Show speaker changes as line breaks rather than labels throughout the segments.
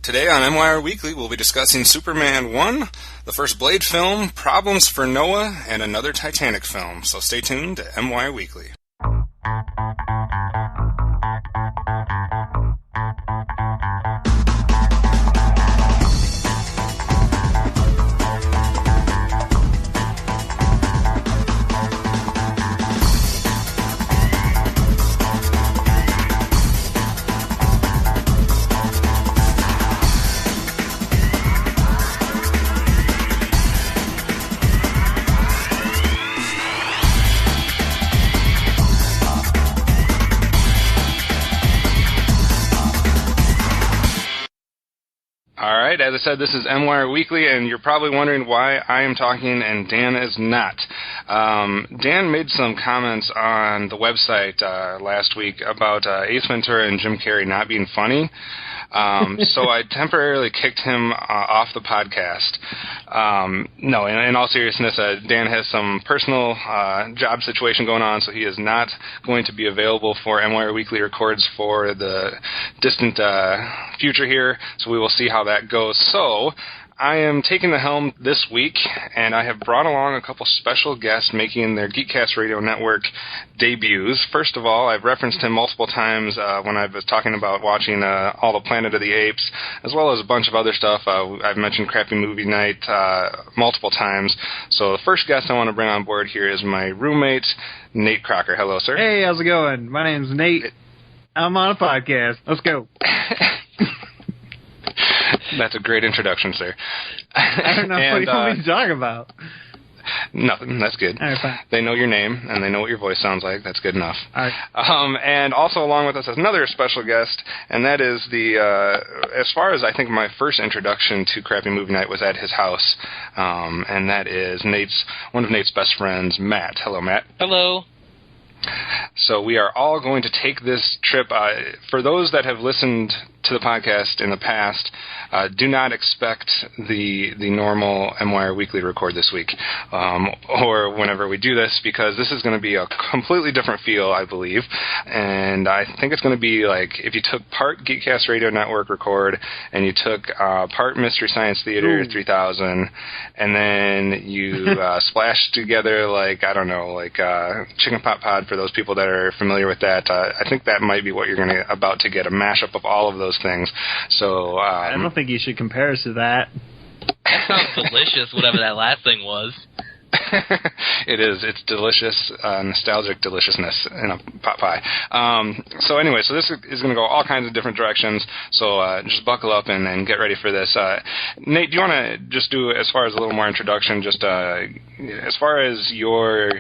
Today on MWIRE Weekly, we'll be discussing Superman 1, the first Blade film, Problems for Noah, and another Titanic film. So stay tuned to MWIRE Weekly. As I said, this is MWIRE Weekly, and you're probably wondering why I am talking and Dan is not. Dan made some comments on the website last week about Ace Ventura and Jim Carrey not being funny. So I temporarily kicked him off the podcast. No, in all seriousness, Dan has some personal job situation going on, so he is not going to be available for MWIRE Weekly Records for the distant future here, so we will see how that goes. So I am taking the helm this week, and I have brought along a couple special guests making their Geekcast Radio Network debuts. First of all, I've referenced him multiple times when I was talking about watching all the Planet of the Apes, as well as a bunch of other stuff. I've mentioned Crappy Movie Night multiple times. So the first guest I want to bring on board here is my roommate, Nate Crocker. Hello, sir.
Hey, how's it going? My name's Nate. I'm on a podcast. Let's go.
That's a great introduction, sir.
I don't know what you want me to talk about.
Nothing. That's good.
All right, fine.
They know your name, and they know what your voice sounds like. That's good enough.
All right.
And also along with us is another special guest, and that is as far as I think my first introduction to Crappy Movie Night was at his house, and that is one of Nate's best friends, Matt. Hello, Matt.
Hello.
So we are all going to take this trip. For those that have listened to the podcast in the past, do not expect the normal MWIRE Weekly record this week, or whenever we do this, because this is going to be a completely different feel, I believe. And I think it's going to be like if you took part Geekcast Radio Network record, and you took part Mystery Science Theater 3000, and then you splashed together Chicken Pot Pod, for those people that are familiar with that. I think that might be what you're about to get, a mashup of all of those things. So
I don't think you should compare us to that.
That sounds delicious, whatever that last thing was.
It is. It's delicious, nostalgic deliciousness in a pot pie. So anyway, so this is going to go all kinds of different directions, so just buckle up and get ready for this. Nate, do you want to just do, as far as a little more introduction, just as far as your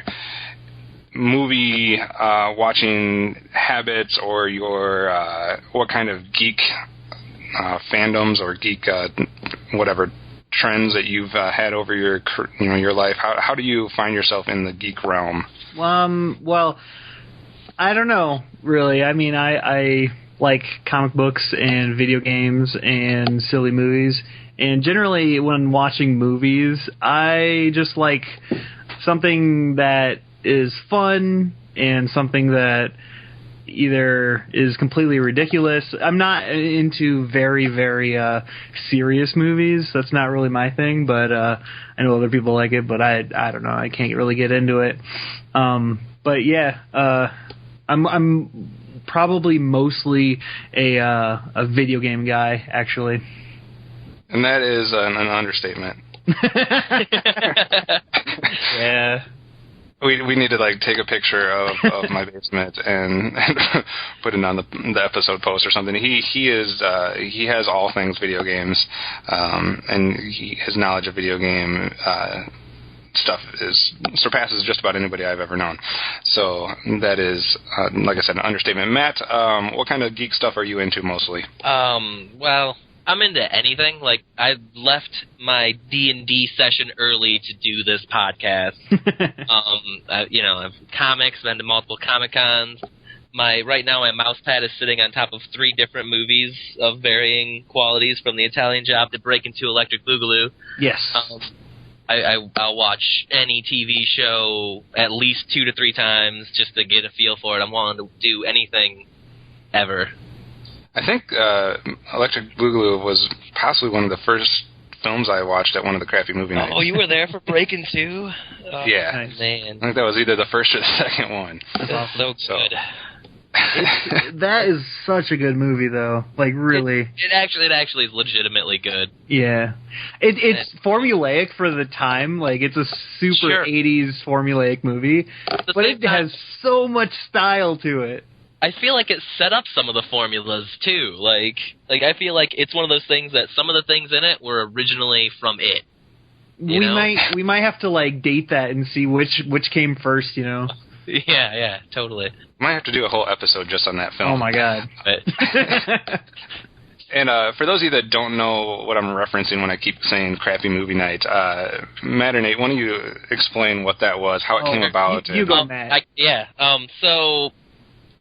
movie watching habits, or your what kind of geek fandoms or geek whatever trends that you've had over your life? How do you find yourself in the geek realm?
Well, I don't know, really. I mean, I like comic books and video games and silly movies, and generally when watching movies, I just like something that is fun and something that either is completely ridiculous. I'm not into very, very serious movies. That's not really my thing, but I know other people like it, but I don't know. I can't really get into it. But yeah, I'm probably mostly a video game guy, actually.
And that is an understatement.
Yeah.
We need to take a picture of my basement and put it on the episode post or something. He has all things video games, and his knowledge of video game stuff surpasses just about anybody I've ever known. So that is, like I said, an understatement. Matt, what kind of geek stuff are you into mostly?
Well, I'm into anything. I left my D&D session early to do this podcast. I've comics, been to multiple Comic-Cons. Right now my mouse pad is sitting on top of 3 different movies of varying qualities, from The Italian Job to Break Into Electric Boogaloo.
Yes.
I'll watch any TV show at least 2 to 3 times just to get a feel for it. I'm willing to do anything ever.
I think Electric Boogaloo was possibly one of the first films I watched at one of the crappy movie nights.
Oh, you were there for Breakin' 2? Oh,
yeah.
Nice.
Man.
I think that was either the first or the second one.
That's so good.
That is such a good movie, though. Like, really.
It actually is legitimately good.
Yeah. It's formulaic for the time. Like, it's a super 80s formulaic movie. But it has so much style to it.
I feel like it set up some of the formulas, too. Like I feel like it's one of those things that some of the things in it were originally from it.
We might have to, like, date that and see which came first, you know?
Yeah, totally.
Might have to do a whole episode just on that film.
Oh, my God.
And for those of you that don't know what I'm referencing when I keep saying crappy movie night, Matt or Nate, why don't you explain what that was, how it came about?
You go, Matt.
So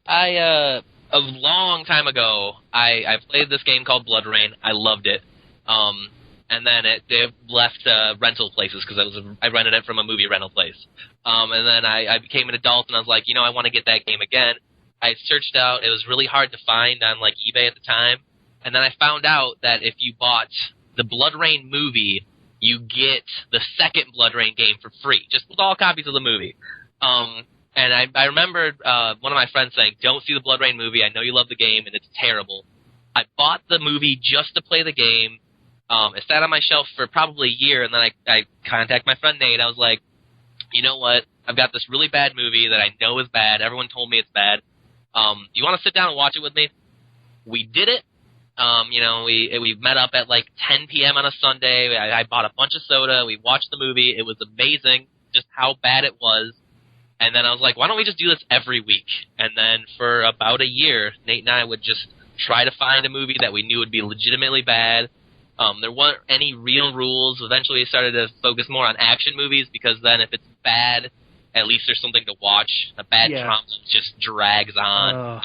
a long time ago, I played this game called Blood Rain. I loved it. And then it left rental places because I rented it from a movie rental place. And then I became an adult and I was like, I want to get that game again. I searched out. It was really hard to find on like eBay at the time. And then I found out that if you bought the Blood Rain movie, you get the second Blood Rain game for free, just with all copies of the movie. And I remember one of my friends saying, "Don't see the Blood Rain movie. I know you love the game, and it's terrible." I bought the movie just to play the game. It sat on my shelf for probably a year, and then I contacted my friend Nate. I was like, "You know what? I've got this really bad movie that I know is bad. Everyone told me it's bad. You want to sit down and watch it with me?" We did it. We met up at like 10 p.m. on a Sunday. I bought a bunch of soda. We watched the movie. It was amazing, just how bad it was. And then I was like, why don't we just do this every week? And then for about a year, Nate and I would just try to find a movie that we knew would be legitimately bad. There weren't any real rules. Eventually we started to focus more on action movies because then if it's bad, at least there's something to watch. A bad trauma just drags on.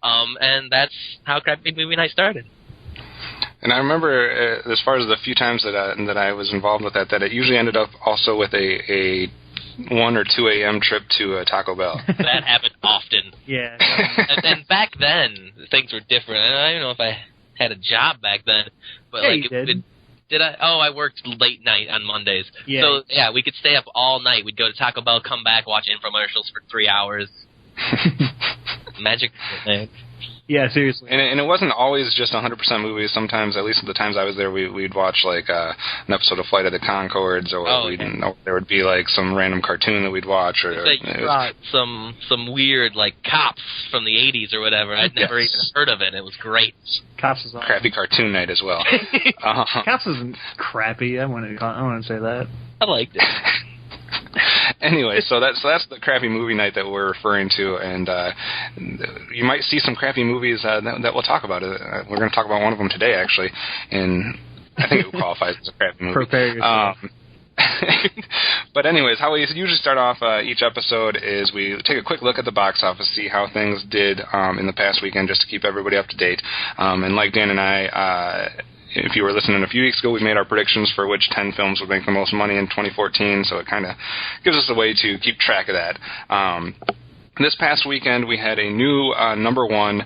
And that's how Crappy Movie Night started.
And I remember, as far as the few times that I was involved with that it usually ended up also with a 1 or 2 a.m. trip to Taco Bell.
That happened often.
Yeah.
And back then, things were different. I don't even know if I had a job back then. But
you did.
Did I? Oh, I worked late night on Mondays.
Yeah.
So, yeah, we could stay up all night. We'd go to Taco Bell, come back, watch infomercials for 3 hours. Magic, man.
Yeah, seriously.
And it wasn't always just 100% movies. Sometimes, at least at the times I was there, we'd watch like an episode of Flight of the Conchords, or there would be like some random cartoon that we'd watch, or
some weird like Cops from the 80s or whatever. I'd never even heard of it. It was great.
Cops is awesome.
Crappy cartoon night as well.
Cops isn't crappy. I wouldn't say that.
I liked it.
Anyway, so that's the crappy movie night that we're referring to, and you might see some crappy movies that we'll talk about. We're going to talk about one of them today, actually, and I think it qualifies as a crappy movie.
Prepare yourself.
But anyways, how we usually start off each episode is we take a quick look at the box office, see how things did in the past weekend, just to keep everybody up to date. And like Dan and I, if you were listening a few weeks ago, we made our predictions for which 10 films would make the most money in 2014, so it kind of gives us a way to keep track of that. This past weekend, we had a new number one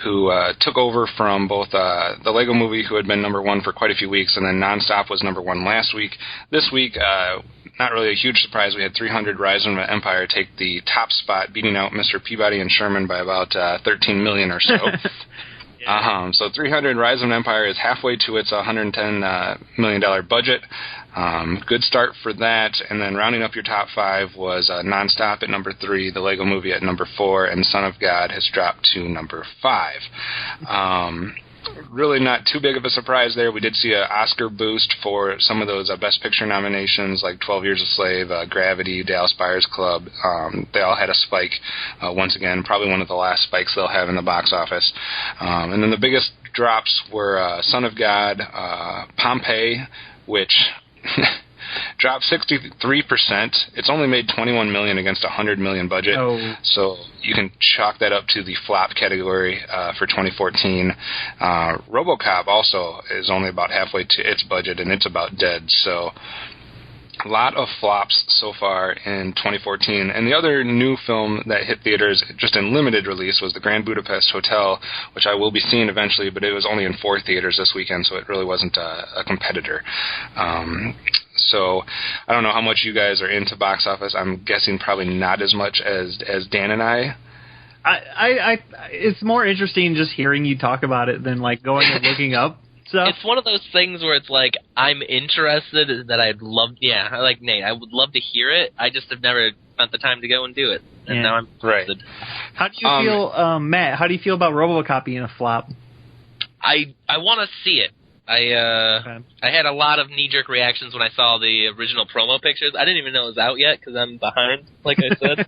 who took over from both the Lego Movie, who had been number one for quite a few weeks, and then Nonstop was number one last week. This week, not really a huge surprise, we had 300 Rise of an Empire take the top spot, beating out Mr. Peabody and Sherman by about 13 million or so. So 300 Rise of an Empire is halfway to its $110 million budget. Good start for that. And then rounding up your top five was Nonstop at number 3, The Lego Movie at number 4, and Son of God has dropped to number 5. Really not too big of a surprise there. We did see an Oscar boost for some of those Best Picture nominations, like 12 Years a Slave, Gravity, Dallas Buyers Club. They all had a spike once again, probably one of the last spikes they'll have in the box office. And then the biggest drops were Son of God, Pompeii, which dropped 63%. It's only made $21 million against a $100 million budget. So you can chalk that up to the flop category for 2014. RoboCop also is only about halfway to its budget, and it's about dead. So A lot of flops so far in 2014. And the other new film that hit theaters just in limited release was The Grand Budapest Hotel, which I will be seeing eventually, but it was only in 4 theaters this weekend, so it really wasn't a competitor. So I don't know how much you guys are into box office. I'm guessing probably not as much as Dan and I.
It's more interesting just hearing you talk about it than like going and looking up stuff.
It's one of those things where it's like I'm interested that I'd love. Yeah, like Nate, I would love to hear it. I just have never spent the time to go and do it, and now I'm interested.
How do you feel, Matt? How do you feel about RoboCop being a flop?
I want to see it. I had a lot of knee-jerk reactions when I saw the original promo pictures. I didn't even know it was out yet because I'm behind, like I said.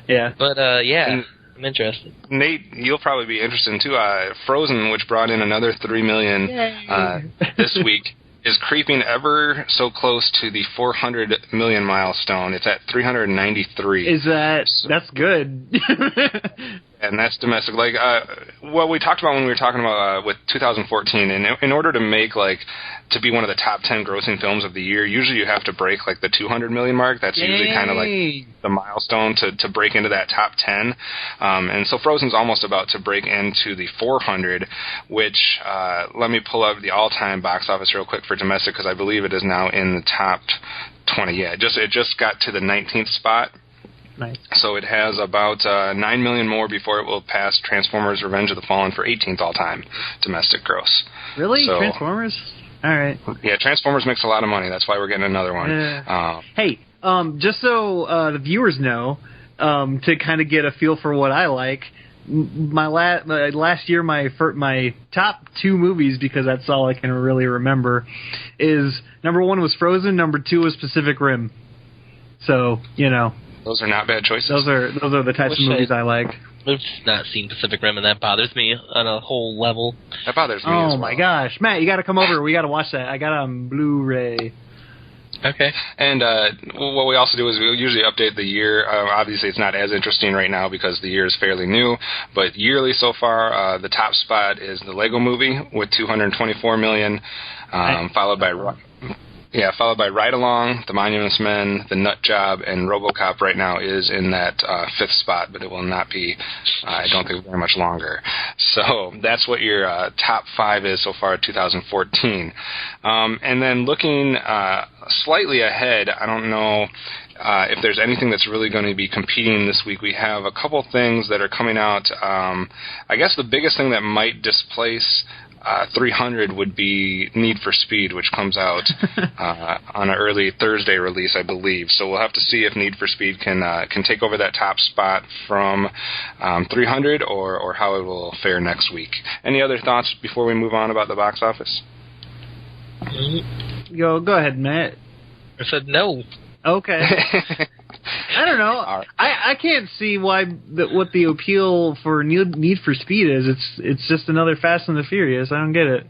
Yeah.
But, yeah, I'm interested.
Nate, you'll probably be interested, too. Frozen, which brought in another $3 million this week, is creeping ever so close to the 400 million milestone. It's at 393.
That's good.
And that's domestic. Like what we talked about when we were talking about with 2014, and in order to make to be one of the top 10 grossing films of the year, usually you have to break like the 200 million mark. That's usually kind of like the milestone to break into that top 10. And so Frozen's almost about to break into the 400, which let me pull up the all-time box office real quick for domestic because I believe it is now in the top 20. Yeah, it just got to the 19th spot.
Nice.
So it has about 9 million more before it will pass Transformers: Revenge of the Fallen for 18th all-time domestic gross.
Really? So, Transformers? All right.
Yeah, Transformers makes a lot of money. That's why we're getting another one.
Hey, just so the viewers know, to kind of get a feel for what I like, last year my top 2 movies, because that's all I can really remember, is number 1 was Frozen, number 2 was Pacific Rim. So, you know.
Those are not bad choices.
Those are the types of movies I like.
I've not seen Pacific Rim, and that bothers me on a whole level.
That bothers me as well.
Oh, my gosh. Matt, you got to come over. We got to watch that. I got it on Blu-ray.
Okay.
And what we also do is we usually update the year. Obviously, it's not as interesting right now because the year is fairly new. But yearly so far, the top spot is the Lego Movie with 224 million, followed by Ride Along, The Monuments Men, The Nut Job, and RoboCop right now is in that 5th spot, but it will not be, I don't think, very much longer. So that's what your top 5 is so far 2014. And then looking slightly ahead, I don't know if there's anything that's really going to be competing this week. We have a couple things that are coming out. I guess the biggest thing that might displace 300 would be Need for Speed, which comes out on an early Thursday release, I believe. So we'll have to see if Need for Speed can take over that top spot from 300 or how it will fare next week. Any other thoughts before we move on about the box office?
Go ahead, Matt.
I said no.
Okay. I don't know.
Right.
I can't see what the appeal for Need for Speed is. It's just another Fast and the Furious. I don't get it.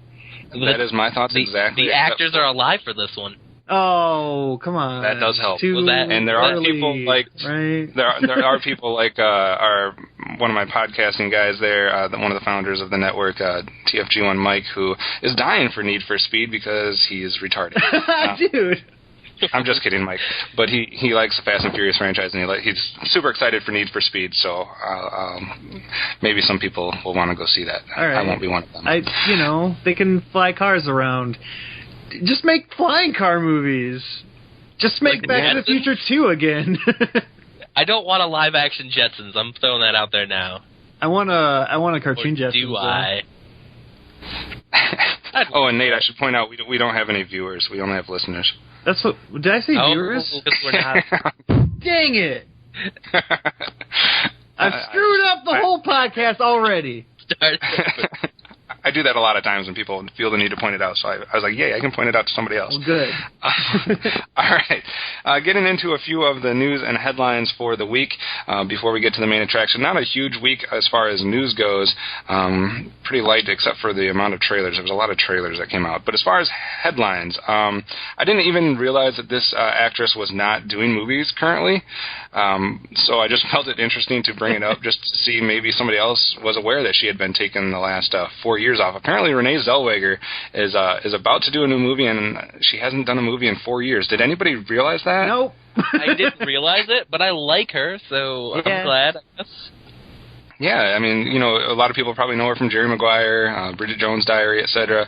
That is my thoughts exactly.
The actors are alive for this one.
Oh, come on.
That does help.
And
there are people like
right?
there are people like our one of my podcasting guys there, one of the founders of the network, TFG1 Mike, who is dying for Need for Speed because he's retarded.
Dude.
I'm just kidding, Mike. But he likes the Fast and Furious franchise, and he's super excited for Need for Speed. So maybe some people will want to go see that.
All right.
I won't be one of them.
They can fly cars around. Just make flying car movies. Just make
like
Back to the Future 2 again.
I don't want a live action Jetsons. I'm throwing that out there now.
I want a cartoon Jetsons.
Do I?
Oh, and Nate, I should point out we don't have any viewers. We only have listeners.
That's what. Did I say viewers?
We're not.
Dang it! I've screwed up the whole podcast already.
I do that a lot of times when people feel the need to point it out. So I was like, I can point it out to somebody else.
Well, good.
All right. Getting into a few of the news and headlines for the week before we get to the main attraction. Not a huge week as far as news goes. Pretty light except for the amount of trailers. There was a lot of trailers that came out. But as far as headlines, I didn't even realize that this actress was not doing movies currently. So I just felt it interesting to bring it up just to see maybe somebody else was aware that she had been taken the last 4 years years off. Apparently, Renee Zellweger is about to do a new movie, and she hasn't done a movie in 4 years. Did anybody realize that?
Nope.
I didn't realize it, but I like her, so I'm glad, I guess.
Yeah, I mean, you know, a lot of people probably know her from Jerry Maguire, Bridget Jones' Diary, etc.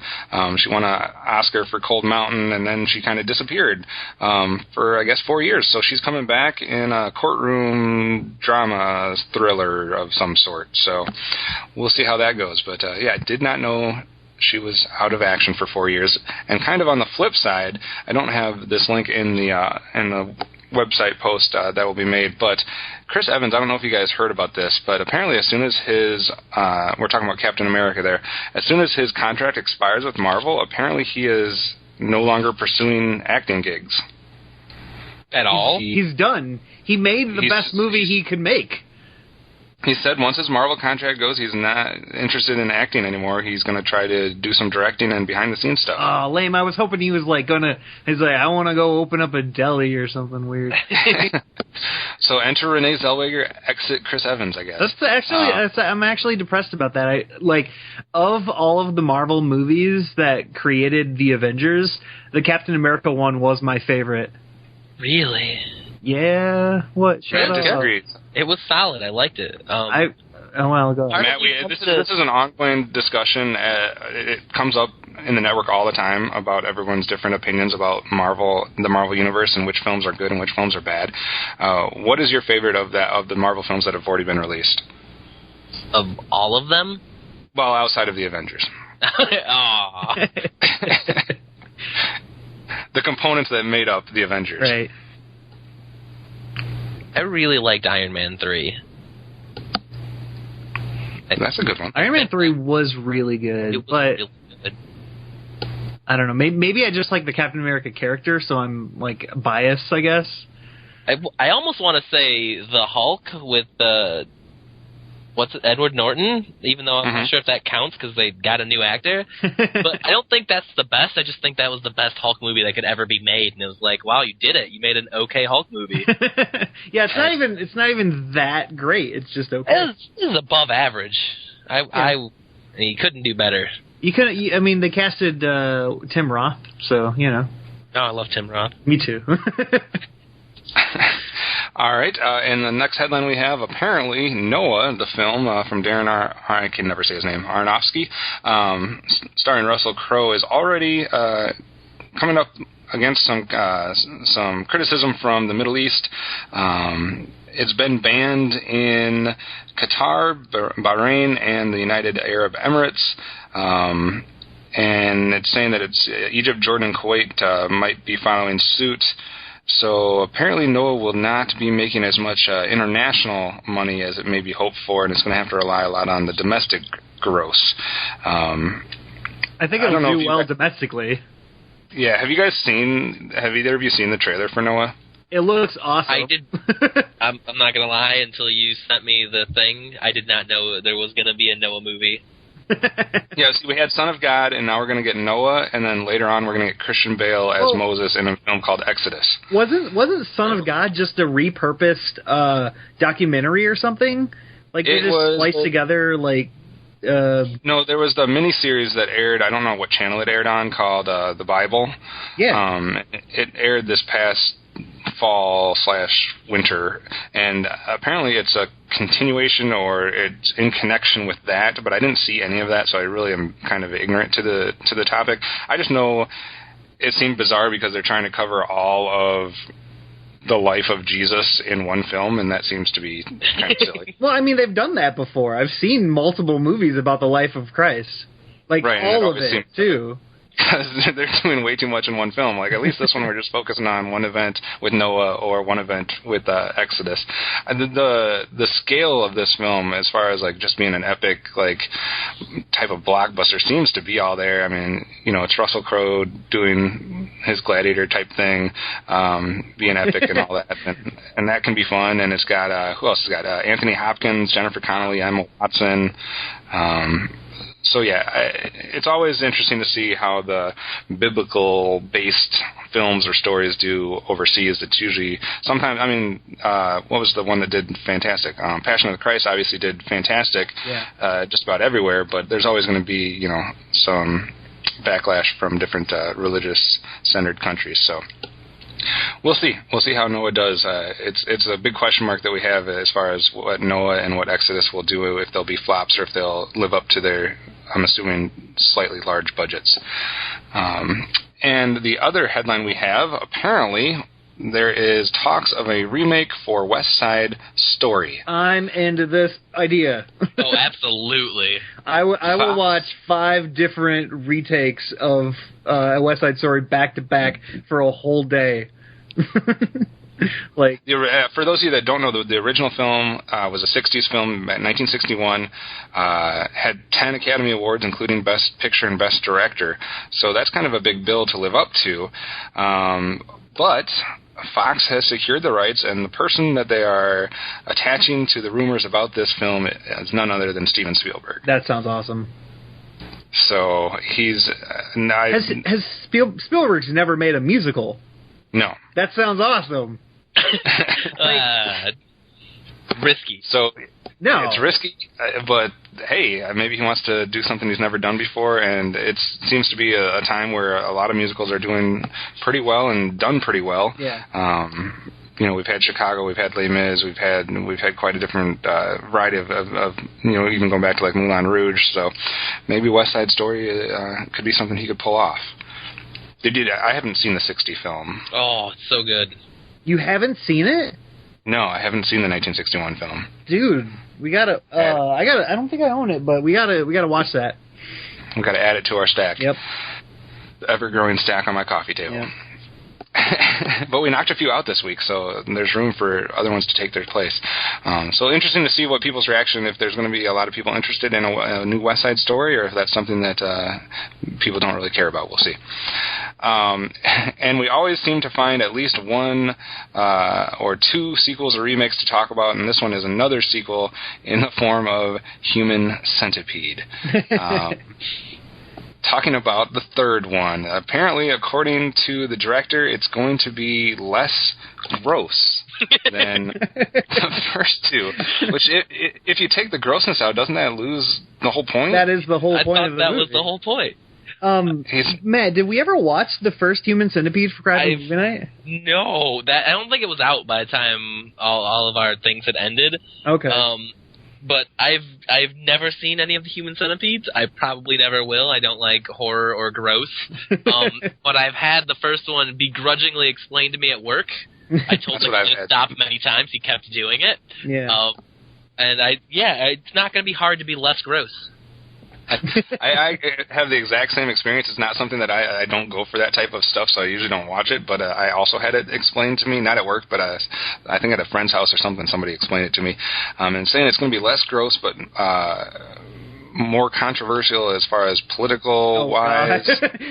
She won an Oscar for Cold Mountain, and then she kind of disappeared for, I guess, 4 years. So she's coming back in a courtroom drama thriller of some sort. So we'll see how that goes. But, yeah, I did not know she was out of action for 4 years. And kind of on the flip side, I don't have this link in the website post that will be made, but Chris Evans, I don't know if you guys heard about this, but apparently as soon as his, we're talking about Captain America there, as soon as his contract expires with Marvel, apparently he is no longer pursuing acting gigs.
At all?
He's done. He made the best movie he could make.
He said once his Marvel contract goes, he's not interested in acting anymore. He's going to try to do some directing and behind-the-scenes stuff.
Oh, lame. I was hoping he was he's like, I want to go open up a deli or something weird.
So enter Renee Zellweger, exit Chris Evans, I guess.
I'm actually depressed about that. Of all of the Marvel movies that created the Avengers, the Captain America one was my favorite.
Really?
Yeah. What? Shut up.
Disagree.
It was solid. I liked it.
Go ahead.
Matt, this is an ongoing discussion. It comes up in the network all the time about everyone's different opinions about the Marvel Universe, and which films are good and which films are bad. What is your favorite of the Marvel films that have already been released?
Of all of them?
Well, outside of the Avengers.
Aww.
The components that made up the Avengers.
Right.
I really liked Iron Man 3.
That's a good one.
Iron Man 3 was really good, but
really good.
I don't know. Maybe I just like the Captain America character, so I'm biased, I guess.
I almost want to say the Hulk with Edward Norton, even though I'm not sure if that counts because they got a new actor. But I don't think that's the best. I just think that was the best Hulk movie that could ever be made, and it was like, wow, you did it. You made an okay Hulk movie.
Yeah, it's not even that great. It's just okay.
It was above average. He couldn't do better.
They casted Tim Roth, so you know.
Oh, I love Tim Roth.
Me too.
All right, and the next headline we have, apparently, Noah, the film from Darren I can never say his name, Aronofsky, starring Russell Crowe, is already coming up against some criticism from the Middle East. It's been banned in Qatar, Bahrain, and the United Arab Emirates. And it's saying that it's Egypt, Jordan, and Kuwait might be following suit. So apparently Noah will not be making as much international money as it may be hoped for, and it's going to have to rely a lot on the domestic gross.
I think it'll do well domestically.
Yeah, have either of you seen the trailer for Noah?
It looks awesome.
I did. I'm not going to lie, until you sent me the thing, I did not know there was going to be a Noah movie.
Yes, we had Son of God, and now we're going to get Noah, and then later on we're going to get Christian Bale as Moses in a film called Exodus.
Wasn't Son of God just a repurposed documentary or something? They spliced together
No, there was the miniseries that aired. I don't know what channel it aired on, called The Bible.
Yeah.
It aired this past fall/winter, and apparently it's a continuation or it's in connection with that, but I didn't see any of that, so I really am kind of ignorant to the topic. I just know it seemed bizarre because they're trying to cover all of the life of Jesus in one film, and that seems to be kind of silly.
Well, they've done that before. I've seen multiple movies about the life of Christ.
Right,
all of it, too.
Because they're doing way too much in one film. At least this one we're just focusing on one event with Noah or one event with Exodus. The scale of this film, as far as just being an epic type of blockbuster, seems to be all there. It's Russell Crowe doing his gladiator type thing, being epic and all that, and that can be fun. And it's got who else? It's got Anthony Hopkins, Jennifer Connelly, Emma Watson. So it's always interesting to see how the biblical-based films or stories do overseas. It's usually sometimes. I mean, what was the one that did fantastic? Passion of the Christ obviously did fantastic, just about everywhere. But there's always going to be, some backlash from different religious-centered countries. So. We'll see. We'll see how Noah does. It's a big question mark that we have as far as what Noah and what Exodus will do, if they'll be flops or if they'll live up to their, I'm assuming, slightly large budgets. And the other headline we have, apparently, there is talks of a remake for West Side Story.
I'm into this idea.
Oh, absolutely.
I will watch 5 different retakes of West Side Story back to back for a whole day.
For those of you that don't know, the original film was a 60s film, 1961, had 10 Academy Awards, including Best Picture and Best Director. So that's kind of a big bill to live up to. But Fox has secured the rights, and the person that they are attaching to the rumors about this film is none other than Steven Spielberg.
That sounds awesome.
So he's...
Spielberg's never made a musical?
No.
That sounds awesome.
Risky.
So...
No.
It's risky, but hey, maybe he wants to do something he's never done before, and it seems to be a time where a lot of musicals are doing pretty well and done pretty well.
Yeah.
We've had Chicago, we've had Les Mis, we've had quite a different variety of even going back to like Moulin Rouge. So maybe West Side Story could be something he could pull off. I haven't seen the '60 film.
Oh, it's so good.
You haven't seen it?
No, I haven't seen the 1961 film.
Dude, we gotta. I don't think I own it, but we gotta watch that.
We gotta add it to our stack.
Yep.
The ever-growing stack on my coffee table.
Yep.
But we knocked a few out this week, so there's room for other ones to take their place. So interesting to see what people's reaction, if there's going to be a lot of people interested in a new West Side Story, or if that's something that people don't really care about. We'll see. And we always seem to find at least one or two sequels or remakes to talk about, and this one is another sequel in the form of Human Centipede. Talking about the third one. Apparently, according to the director, it's going to be less gross than the first two. Which, if you take the grossness out, doesn't that lose the whole point?
That is the whole point of the movie.
I thought that was the whole point.
Matt, did we ever watch the first Human Centipede for Cry for Midnight?
No, I don't think it was out by the time all of our things had ended.
Okay.
But I've never seen any of the Human Centipedes. I probably never will. I don't like horror or gross. But I've had the first one begrudgingly explained to me at work. I told him to stop many times. He kept doing it.
Yeah.
It's not going to be hard to be less gross.
I have the exact same experience. It's not something that I don't go for that type of stuff, so I usually don't watch it. But I also had it explained to me, not at work, but I think at a friend's house or something. Somebody explained it to me, and saying it's going to be less gross, but more controversial as far as political wise.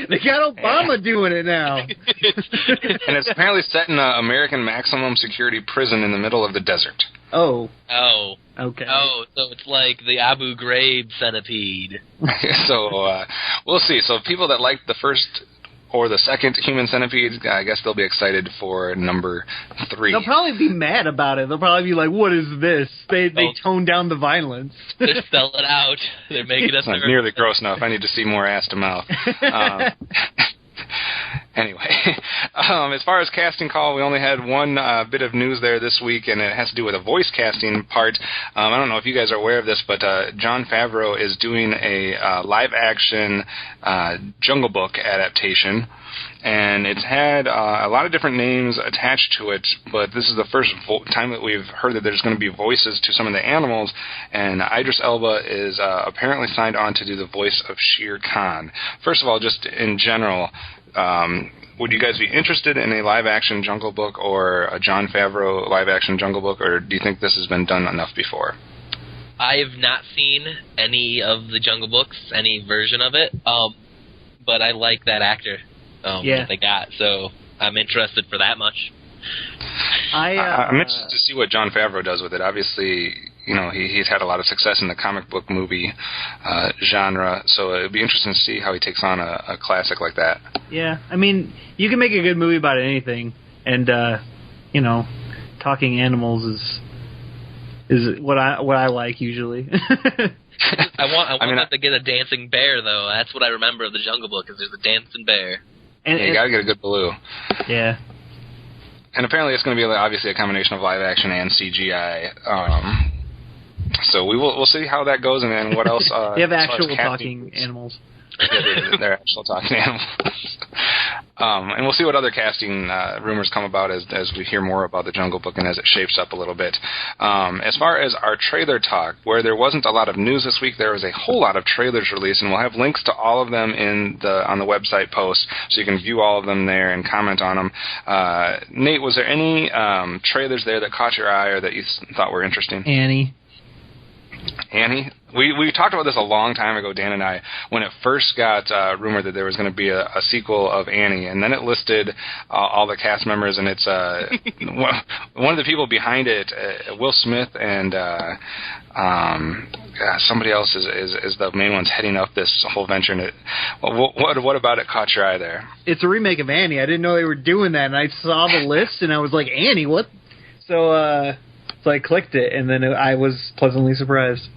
They got Obama doing it now.
And it's apparently set in an American maximum security prison in the middle of the desert.
Oh.
Okay. Oh, so it's like the Abu Ghraib centipede.
So we'll see. So people that liked the first or the second Human Centipede, I guess they'll be excited for number 3.
They'll probably be mad about it. They'll probably be like, "What is this?" They tone down the violence.
They're selling out. They're making us.
It's not nearly gross enough. I need to see more ass to mouth. Anyway, as far as casting call, we only had one bit of news there this week, and it has to do with a voice casting part. I don't know if you guys are aware of this, but Jon Favreau is doing a live-action Jungle Book adaptation, and it's had a lot of different names attached to it, but this is the first time that we've heard that there's going to be voices to some of the animals, and Idris Elba is apparently signed on to do the voice of Shere Khan. First of all, just in general, would you guys be interested in a live-action Jungle Book or a Jon Favreau live-action Jungle Book, or do you think this has been done enough before?
I have not seen any of the Jungle Books, any version of it, but I like that actor that they got, so I'm interested for that much.
I'm interested to see what Jon Favreau does with it. Obviously, he's had a lot of success in the comic book movie genre, so it'd be interesting to see how he takes on a classic like that.
Yeah, I mean, you can make a good movie about anything, and talking animals is what I like usually.
I want them to get a dancing bear, though. That's what I remember of the Jungle Book, is there's a dancing bear.
And you gotta get a good Baloo.
Yeah.
And apparently it's going to be obviously a combination of live action and CGI. So we'll see how that goes, and then what else.
They have actual talking animals.
Yeah, they're actual talking animals. And we'll see what other casting rumors come about as we hear more about the Jungle Book and as it shapes up a little bit. As far as our trailer talk, where there wasn't a lot of news this week, there was a whole lot of trailers released, and we'll have links to all of them on the website post, so you can view all of them there and comment on them. Nate, was there any trailers there that caught your eye or that you thought were interesting?
Annie?
We talked about this a long time ago, Dan and I, when it first got rumored that there was going to be a sequel of Annie, and then it listed all the cast members, and it's one of the people behind it, Will Smith, and somebody else is the main ones heading up this whole venture. And what about it caught your eye there?
It's a remake of Annie. I didn't know they were doing that, and I saw the list, and I was like, Annie, what? So I clicked it, and then I was pleasantly surprised.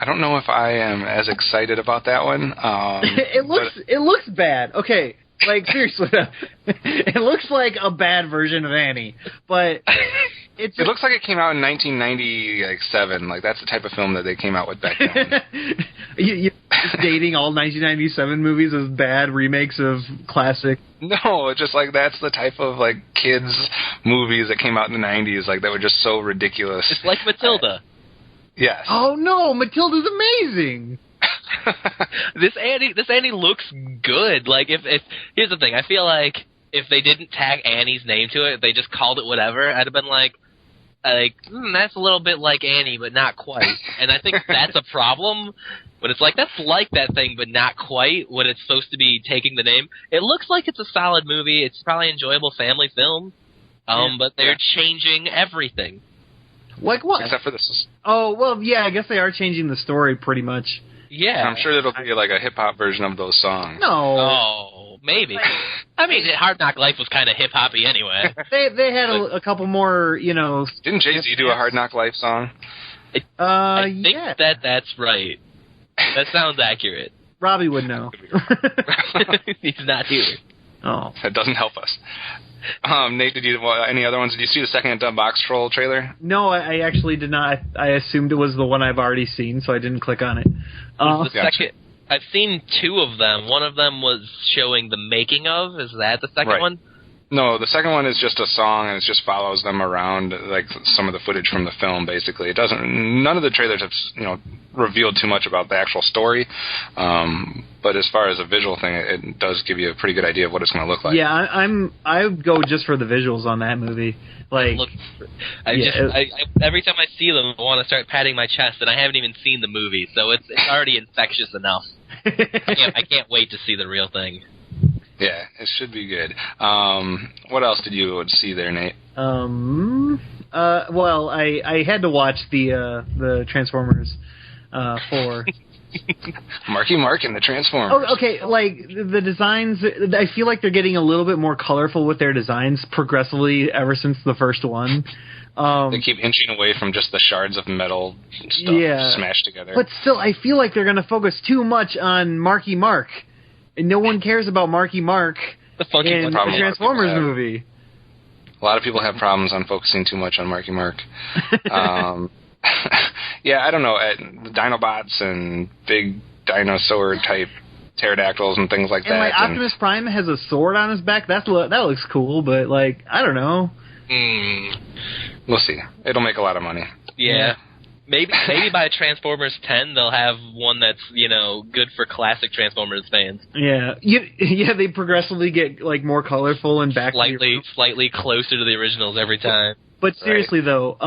I don't know if I am as excited about that one.
It looks bad. Okay, like seriously, it looks like a bad version of Annie, but it
looks like it came out in 1997. Like that's the type of film that they came out with back then.
You're dating all 1997 movies as bad remakes of classic.
No, it's just like that's the type of like kids movies that came out in the 90s, like that were just so ridiculous.
It's like Matilda.
Yes.
Oh no, Matilda's amazing.
This Annie looks good. Like if here's the thing, I feel like if they didn't tag Annie's name to it, if they just called it whatever, I'd have been like that's a little bit like Annie, but not quite. And I think that's a problem. When it's like, that's like that thing, but not quite when it's supposed to be taking the name. It looks like it's a solid movie. It's probably an enjoyable family film. But they're changing everything.
Like what?
Except for this.
Oh, well, yeah, I guess they are changing the story pretty much.
Yeah.
I'm sure it'll be like a hip-hop version of those songs.
No.
Oh, maybe. I mean, Hard Knock Life was kind of hip-hoppy anyway.
They had a couple more,
Didn't Jay-Z do a Hard Knock Life song?
I think that's right. That sounds accurate.
Robbie would know.
He's not here.
Oh.
That doesn't help us. Nate, any other ones? Did you see the second Box Troll trailer?
No, I actually did not. I assumed it was the one I've already seen, so I didn't click on it.
Second, I've seen two of them. One of them was showing the making of. Is that the second one?
No, the second one is just a song, and it just follows them around, like some of the footage from the film. Basically, none of the trailers have revealed too much about the actual story. But as far as a visual thing, it does give you a pretty good idea of what it's going to look like.
Yeah, I would go just for the visuals on that movie. Like,
every time I see them, I want to start patting my chest, and I haven't even seen the movie, so it's already infectious enough. I can't wait to see the real thing.
Yeah, it should be good. What else did you see there, Nate?
Well, I had to watch the Transformers 4.
Marky Mark and the Transformers.
Oh, okay, like the designs, I feel like they're getting a little bit more colorful with their designs progressively ever since the first one.
They keep inching away from just the shards of metal stuff smashed together.
But still, I feel like they're going to focus too much on Marky Mark. And no one cares about Marky Mark in the Transformers movie.
A lot of people have problems on focusing too much on Marky Mark. Yeah, I don't know. The Dinobots and big dinosaur-type pterodactyls and things like that.
And Optimus Prime has a sword on his back. That looks cool, but, I don't know.
We'll see. It'll make a lot of money.
Yeah. Maybe by Transformers 10 they'll have one that's, good for classic Transformers fans.
Yeah. Yeah, they progressively get more colorful and back
slightly closer to the originals every time.
But seriously though,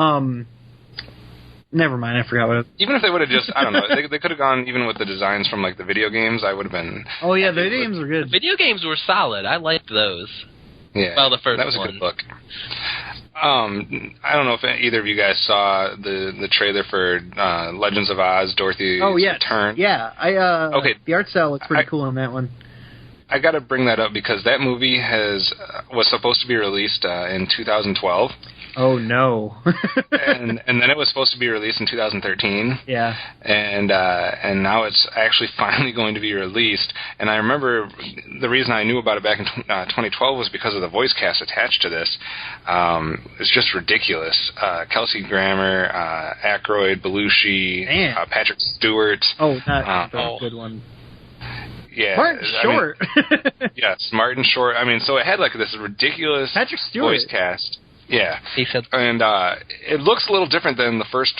never mind, I forgot what it was.
Even if they would have just, I don't know, they could have gone even with the designs from the video games, I would have been.
Oh yeah, the video games were good.
The video games were solid. I liked those.
Yeah.
Well, the first one.
That was a good book. I don't know if either of you guys saw the trailer for Legends of Oz, Dorothy's Return.
Yeah, okay. The art style looks pretty cool on that one.
I got to bring that up because that movie was supposed to be released in 2012.
Oh no!
and then it was supposed to be released in 2013.
Yeah.
And now it's actually finally going to be released. And I remember the reason I knew about it back in 2012 was because of the voice cast attached to this. It's just ridiculous. Kelsey Grammer, Aykroyd, Belushi, Patrick Stewart.
Oh, that's a good one.
Yeah,
Martin Short.
Yes, Martin Short. I mean, so it had like this ridiculous
Patrick Stewart
voice cast. Yeah,
he said,
and it looks a little different than the first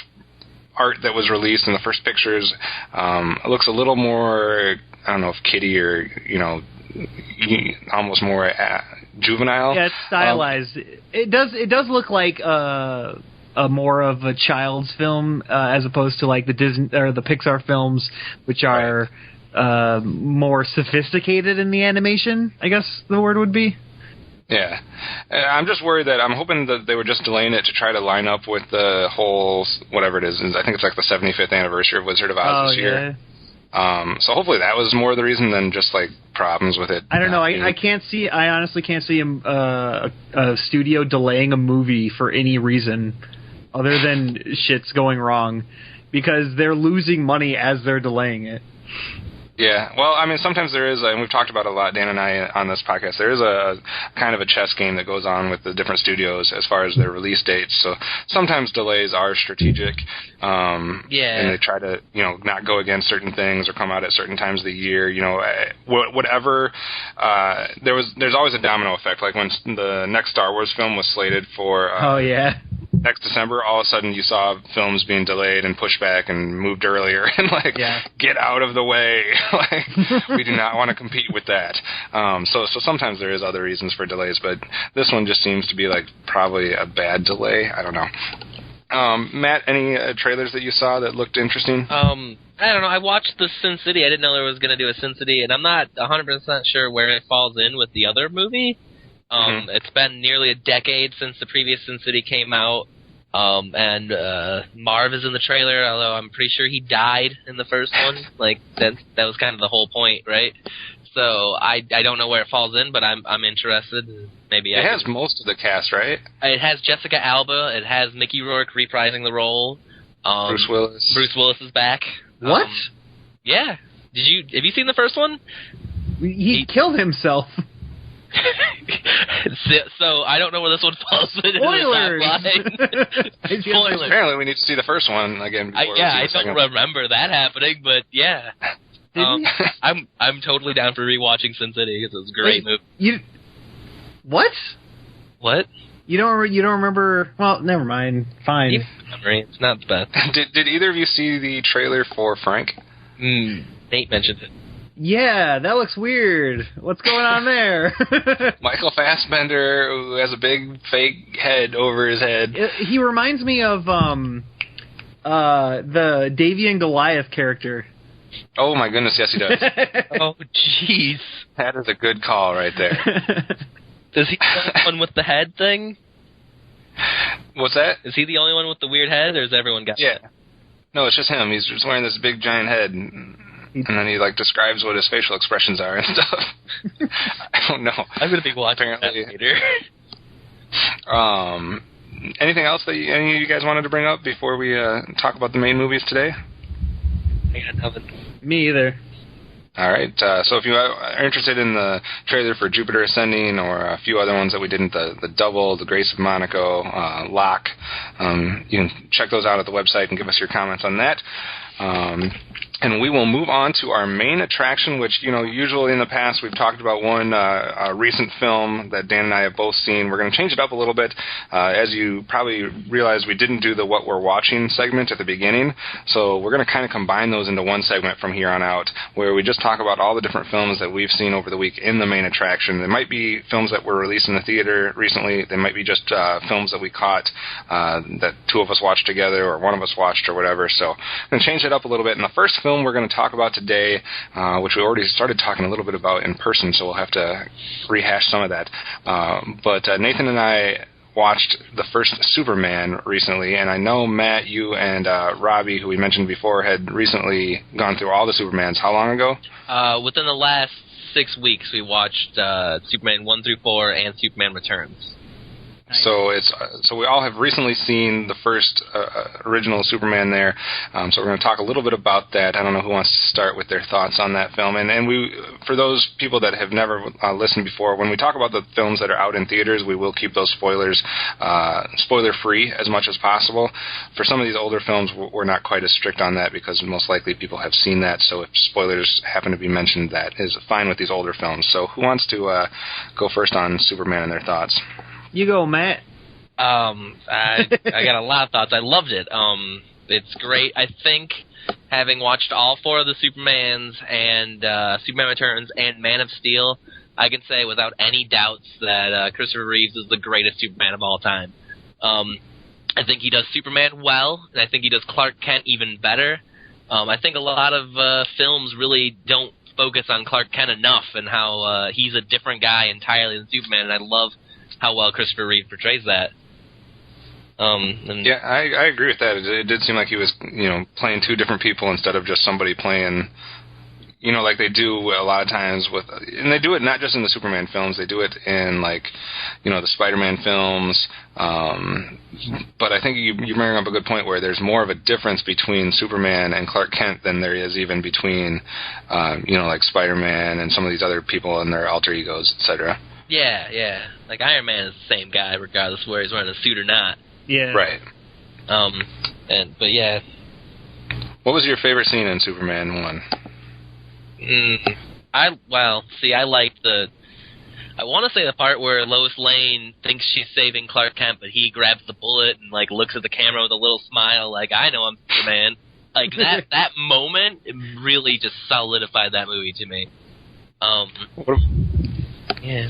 art that was released in the first pictures. It looks a little more, I don't know if kiddie or almost more juvenile.
Yeah, it's stylized. It does look like a more of a child's film as opposed to like the Disney or the Pixar films, which are more sophisticated in the animation, I guess the word would be.
Yeah. I'm just worried that I'm hoping that they were just delaying it to try to line up with the whole, whatever it is. I think it's like the 75th anniversary of Wizard of Oz this year. So hopefully that was more the reason than just like problems with it.
I don't know. I honestly can't see a studio delaying a movie for any reason other than shit's going wrong, because they're losing money as they're delaying it.
Yeah, well, I mean, sometimes there is, and we've talked about it a lot, Dan and I, on this podcast, there is a kind of a chess game that goes on with the different studios as far as their release dates. So sometimes delays are strategic, and they try to, not go against certain things or come out at certain times of the year. Whatever. There's always a domino effect. Like when the next Star Wars film was slated for. Next December, all of a sudden you saw films being delayed and pushed back and moved earlier, and get out of the way. We do not want to compete with that. So sometimes there is other reasons for delays, but this one just seems to be like probably a bad delay. I don't know. Matt, any trailers that you saw that looked interesting?
I don't know. I watched the Sin City. I didn't know they was going to do a Sin City, and I'm not 100% sure where it falls in with the other movie. It's been nearly a decade since the previous Sin City came out, and Marv is in the trailer, although I'm pretty sure he died in the first one. Like, that was kind of the whole point, right? So I don't know where it falls in, but I'm interested. Maybe
it has most of the cast, right?
It has Jessica Alba. It has Mickey Rourke reprising the role.
Bruce Willis.
Bruce Willis is back.
What?
Yeah. Have you seen the first one?
He killed himself.
So I don't know where this one falls in.
Spoilers!
Spoilers.
Apparently we need to see the first one again.
I don't remember that happening, but yeah. I'm totally down for rewatching Sin City because it was a great movie.
What?
What?
You don't remember? Well, never mind. Fine.
It's not the best.
Did either of you see the trailer for Frank?
Nate mentioned it.
Yeah, that looks weird. What's going on there?
Michael Fassbender, who has a big fake head over his head.
He reminds me of the Davy and Goliath character.
Oh my goodness, yes he does.
Oh jeez,
that is a good call right there.
Is he the one with the head thing?
What's that?
Is he the only one with the weird head, or has everyone got?
Yeah. No, it's just him. He's just wearing this big giant head. And then he describes what his facial expressions are and stuff. I don't know.
I'm going to be watching that later.
Anything else that any of you guys wanted to bring up before we talk about the main movies today?
I got nothing.
Me either.
All right. So if you are interested in the trailer for Jupiter Ascending or a few other ones that we didn't, the Double, The Grace of Monaco, Locke, you can check those out at the website and give us your comments on that. And we will move on to our main attraction, which, usually in the past we've talked about one a recent film that Dan and I have both seen. We're going to change it up a little bit. As you probably realize, we didn't do the What We're Watching segment at the beginning, so we're going to kind of combine those into one segment from here on out, where we just talk about all the different films that we've seen over the week in the main attraction. They might be films that were released in the theater recently. They might be just films that we caught that two of us watched together or one of us watched or whatever. So I'm going to change it up a little bit. And the first film we're going to talk about today, which we already started talking a little bit about in person, so we'll have to rehash some of that. But Nathan and I watched the first Superman recently, and I know, Matt, you and Robbie, who we mentioned before, had recently gone through all the Supermans. How long ago?
Within the last 6 weeks, we watched Superman 1 through 4 and Superman Returns.
So so we all have recently seen the first original Superman there. So we're going to talk a little bit about that. I don't know who wants to start with their thoughts on that film. And we, for those people that have never listened before, when we talk about the films that are out in theaters, we will keep those spoilers spoiler-free as much as possible. For some of these older films, we're not quite as strict on that because most likely people have seen that. So if spoilers happen to be mentioned, that is fine with these older films. So who wants to go first on Superman and their thoughts?
You go, Matt.
I got a lot of thoughts. I loved it. It's great. I think, having watched all 4 of the Supermans and Superman Returns and Man of Steel, I can say without any doubts that Christopher Reeves is the greatest Superman of all time. I think he does Superman well, and I think he does Clark Kent even better. I think a lot of films really don't focus on Clark Kent enough and how he's a different guy entirely than Superman, and I love how well Christopher Reeve portrays that.
Yeah, I agree with that. It did seem like he was, playing 2 different people instead of just somebody playing, like they do a lot of times with, and they do it not just in the Superman films, they do it in the Spider-Man films. But I think you bring up a good point where there's more of a difference between Superman and Clark Kent than there is even between, like Spider-Man and some of these other people and their alter egos, etc.
Yeah. Like Iron Man is the same guy regardless of whether he's wearing a suit or not.
Yeah.
Right.
But yeah.
What was your favorite scene in Superman 1?
I liked I want to say the part where Lois Lane thinks she's saving Clark Kent, but he grabs the bullet and looks at the camera with a little smile, like, I know I'm Superman. Like that moment really just solidified that movie to me. Yeah.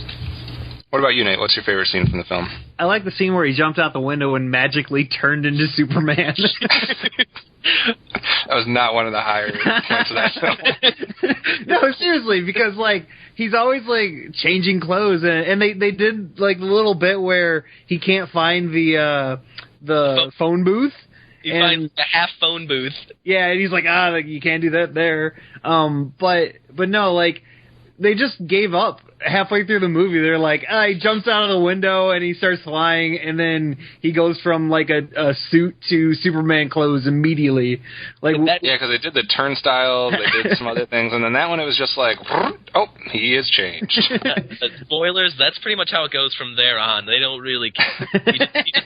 What about you, Nate? What's your favorite scene from the film?
I like the scene where he jumped out the window and magically turned into Superman.
That was not one of the higher points of that film.
No, seriously, because he's always changing clothes, and they did the little bit where he can't find the phone booth.
He finds a half phone booth.
Yeah, and he's like, you can't do that there. But no, they just gave up halfway through the movie. They're like, he jumps out of the window and he starts flying, and then he goes from a suit to Superman clothes immediately.
Yeah, because they did the turnstiles, they did some other things, and then that one it was just he has changed.
Spoilers, that's pretty much how it goes from there on. They don't really care.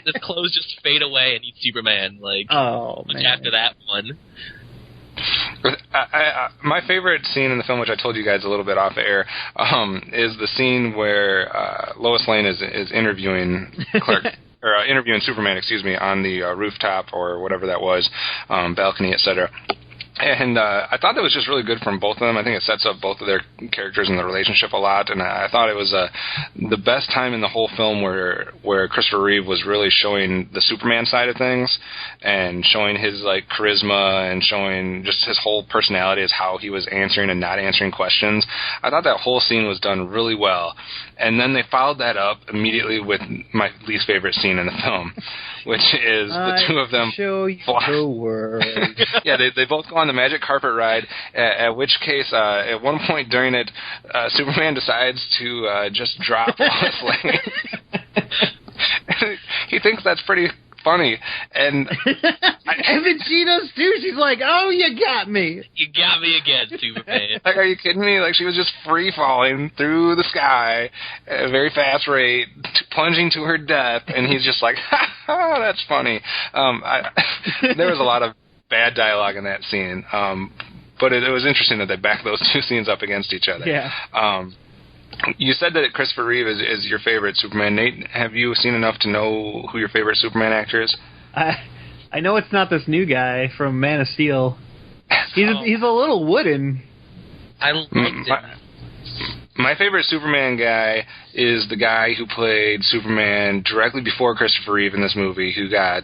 His clothes just fade away and he's Superman. After that one.
My favorite scene in the film, which I told you guys a little bit off air, is the scene where Lois Lane is interviewing Clark, or interviewing Superman, on the rooftop or whatever that was, balcony, etc. And I thought that was just really good from both of them. I think it sets up both of their characters and the relationship a lot. And I thought it was the best time in the whole film where Christopher Reeve was really showing the Superman side of things and showing his charisma and showing just his whole personality as how he was answering and not answering questions. I thought that whole scene was done really well. And then they followed that up immediately with my least favorite scene in the film, which is the 2 of them
show you the world.
Yeah, they both go on the magic carpet ride, at which case, at one point during it, Superman decides to just drop Lois Lane. He thinks that's pretty funny, and
then she does too. She's like, "Oh, you got me!
You got me again, Superman!"
Are you kidding me? She was just free falling through the sky at a very fast rate, plunging to her death, and he's just like, "Ha ha, that's funny." There was a lot of bad dialogue in that scene, but it was interesting that they backed those 2 scenes up against each other.
Yeah.
You said that Christopher Reeve is your favorite Superman. Nate, have you seen enough to know who your favorite Superman actor is?
I know it's not this new guy from Man of Steel. He's a little wooden.
I liked it.
My favorite Superman guy is the guy who played Superman directly before Christopher Reeve in this movie, who got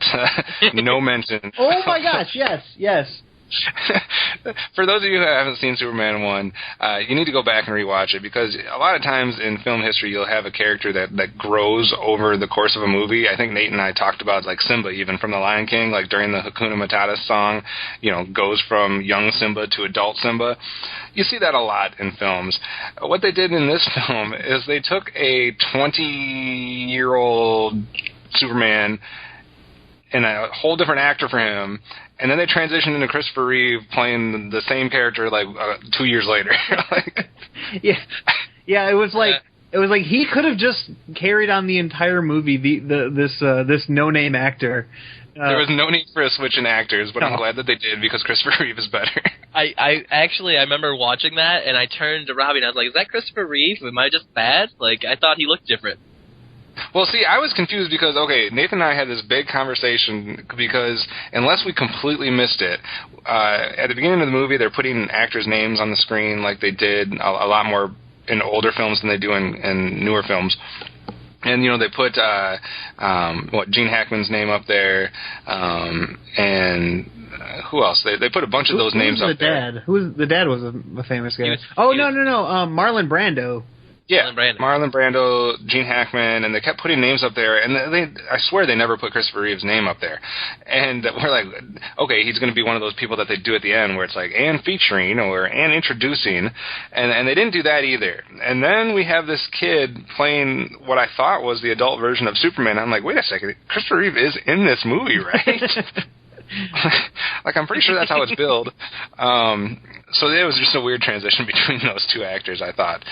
no mention.
Oh my gosh! Yes.
For those of you who haven't seen Superman 1, you need to go back and rewatch it, because a lot of times in film history you'll have a character that grows over the course of a movie. I think Nate and I talked about, like, Simba, even from The Lion King, like during the Hakuna Matata song, goes from young Simba to adult Simba. You see that a lot in films. What they did in this film is they took a 20-year-old Superman and a whole different actor for him, and then they transitioned into Christopher Reeve playing the same character 2 years later.
Yeah. It was like he could have just carried on the entire movie. This no-name actor.
There was no need for a switch in actors, but I'm glad that they did, because Christopher Reeve is better.
I remember watching that, and I turned to Robbie and I was like, "Is that Christopher Reeve? Am I just bad? Like, I thought he looked different."
Well, see, I was confused because, Nathan and I had this big conversation because unless we completely missed it, at the beginning of the movie they're putting actors' names on the screen like they did a lot more in older films than they do in newer films. And, they put, Gene Hackman's name up there, and who else? They put a bunch of those names up there.
The dad was a famous guy. Marlon Brando.
Yeah, Marlon Brando, Gene Hackman, and they kept putting names up there, and I swear they never put Christopher Reeve's name up there. And we're like, okay, he's going to be one of those people that they do at the end where it's like, and featuring, or and introducing, and they didn't do that either. And then we have this kid playing what I thought was the adult version of Superman. I'm like, wait a second, Christopher Reeve is in this movie, right? Like, I'm pretty sure that's how it's billed. So it was just a weird transition between those two actors, I thought.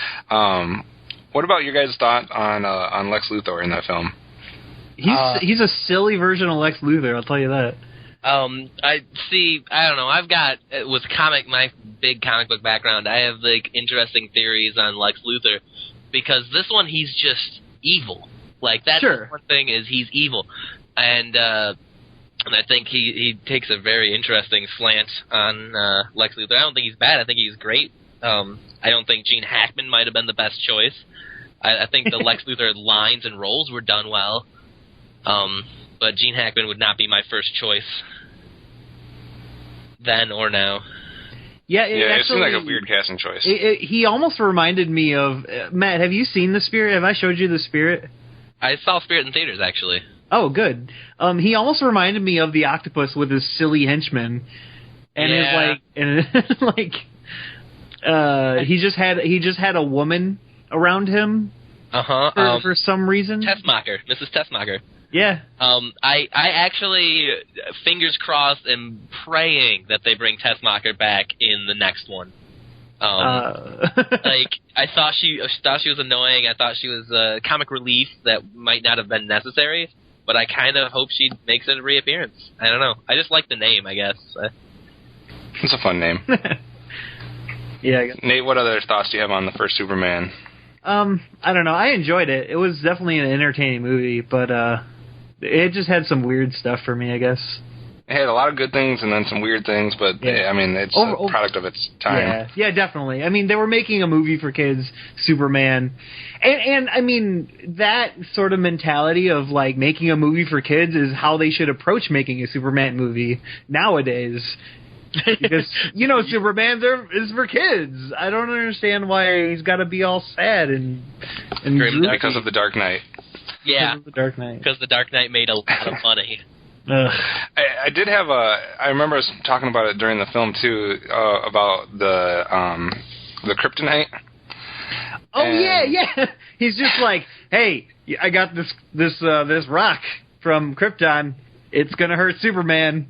What about your guys' thought on Lex Luthor in that film?
He's a silly version of Lex Luthor, I'll tell you that.
I don't know. I've got, with my big comic book background, I have, interesting theories on Lex Luthor, because this one, he's just evil. Like, that's the one thing, is he's evil. And I think he takes a very interesting slant on Lex Luthor. I don't think he's bad. I think he's great. I don't think Gene Hackman might have been the best choice. I think the Lex Luthor lines and roles were done well. But Gene Hackman would not be my first choice then or now.
Yeah,
it seemed like a weird casting choice.
He almost reminded me of... Matt, have you seen The Spirit? Have I showed you The Spirit?
I saw Spirit in theaters, actually.
Oh, good. He almost reminded me of the octopus with his silly henchman, and he just had a woman around him. For some reason.
Mrs. Tessmacher.
Yeah.
I actually, fingers crossed, am praying that they bring Tessmacher back in the next one. I thought she was annoying. I thought she was a comic relief that might not have been necessary. But I kind of hope she makes a reappearance. I don't know. I just like the name, I guess.
It's a fun name.
Yeah. I guess.
Nate, what other thoughts do you have on the first Superman?
I don't know. I enjoyed it. It was definitely an entertaining movie, but it just had some weird stuff for me, I guess.
It had a lot of good things and then some weird things, but it's a product of its time.
Yeah, definitely. I mean, they were making a movie for kids, Superman, and I mean, that sort of mentality of like making a movie for kids is how they should approach making a Superman movie nowadays. Because Superman is for kids. I don't understand why he's got to be all sad and
because of the Dark Knight.
Yeah,
because of the Dark Knight.
Because the Dark Knight made a lot of money.
I did have I remember us talking about it during the film too, about the kryptonite.
Oh yeah. He's just like, hey, I got this rock from Krypton. It's gonna hurt Superman.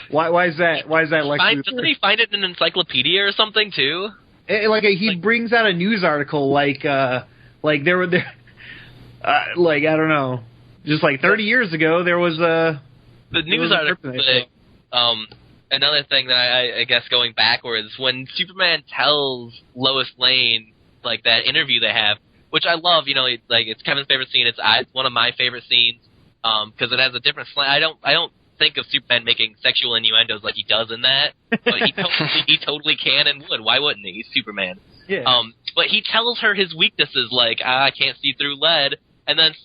Why is that? Why is that Lex Luthor?
Doesn't he find it in an encyclopedia or something too?
He brings out a news article I don't know, just like 30 years ago there was a.
The news article thing, another thing that I guess going backwards, when Superman tells Lois Lane, like that interview they have, which I love, it's Kevin's favorite scene, it's one of my favorite scenes, because it has a different slant. I don't think of Superman making sexual innuendos like he does in that, but he totally can and would. Why wouldn't he? He's Superman.
Yeah.
But he tells her his weaknesses, like, I can't see through lead, and then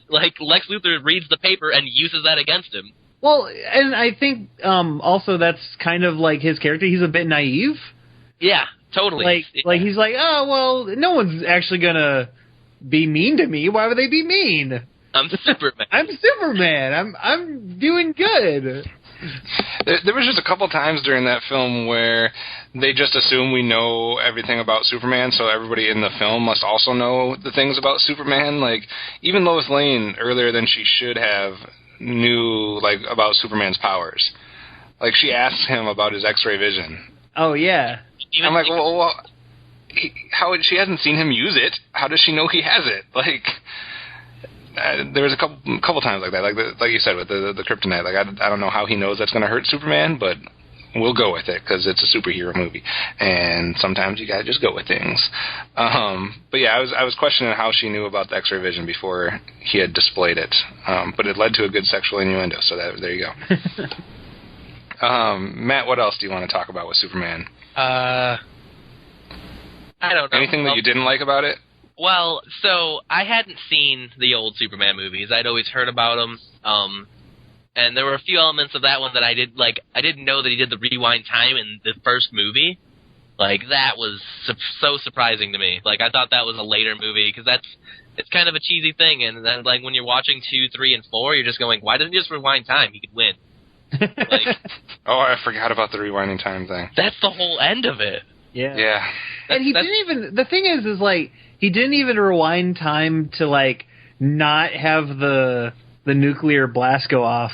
like Lex Luthor reads the paper and uses that against him.
Well, and I think also that's kind of like his character. He's a bit naive.
Yeah, totally.
Like he's like, oh well, no one's actually gonna be mean to me. Why would they be mean?
I'm Superman.
I'm Superman. I'm doing good.
There was just a couple times during that film where they just assume we know everything about Superman, so everybody in the film must also know the things about Superman. Like, even Lois Lane, earlier than she should have, knew, like, about Superman's powers. Like, she asked him about his X-ray vision.
Oh, yeah.
I'm like, well how she hasn't seen him use it. How does she know he has it? Like... there was a couple times like that, like you said with the kryptonite. Like I don't know how he knows that's going to hurt Superman, but we'll go with it because it's a superhero movie, and sometimes you got to just go with things. But yeah, I was questioning how she knew about the X-ray vision before he had displayed it, but it led to a good sexual innuendo. So there you go. Matt, what else do you want to talk about with Superman?
I don't know.
Anything that you didn't like about it?
Well, so I hadn't seen the old Superman movies. I'd always heard about them, and there were a few elements of that one that I didn't know that he did the rewind time in the first movie. Like, that was so surprising to me. Like, I thought that was a later movie, because it's kind of a cheesy thing, and then, like, when you're watching 2, 3, and 4, you're just going, why doesn't he just rewind time? He could win. Like,
oh, I forgot about the rewinding time thing.
That's the whole end of it.
Yeah. And he didn't even... The thing is, like, he didn't even rewind time to, like, not have the nuclear blast go off.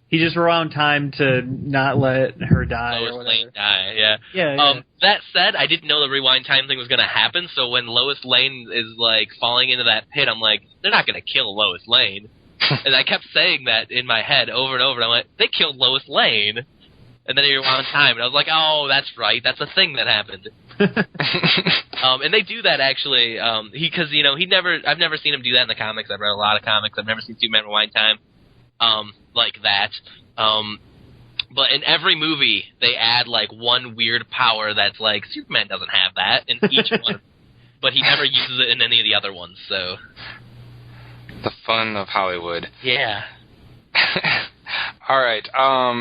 He just rewound time to not let her die.
Lois Lane die, yeah.
Yeah.
That said, I didn't know the rewind time thing was going to happen, so when Lois Lane is, like, falling into that pit, I'm like, they're not going to kill Lois Lane. And I kept saying that in my head over and over, and I'm like, they killed Lois Lane. And then he rewound time, and I was like, oh, that's right, that's a thing that happened. And they do that, actually, because, you know, I've never seen him do that in the comics. I've read a lot of comics. I've never seen Superman rewind time like that. But in every movie, they add, like, one weird power that's like, Superman doesn't have that in each one. But he never uses it in any of the other ones, so...
The fun of Hollywood.
Yeah.
All right,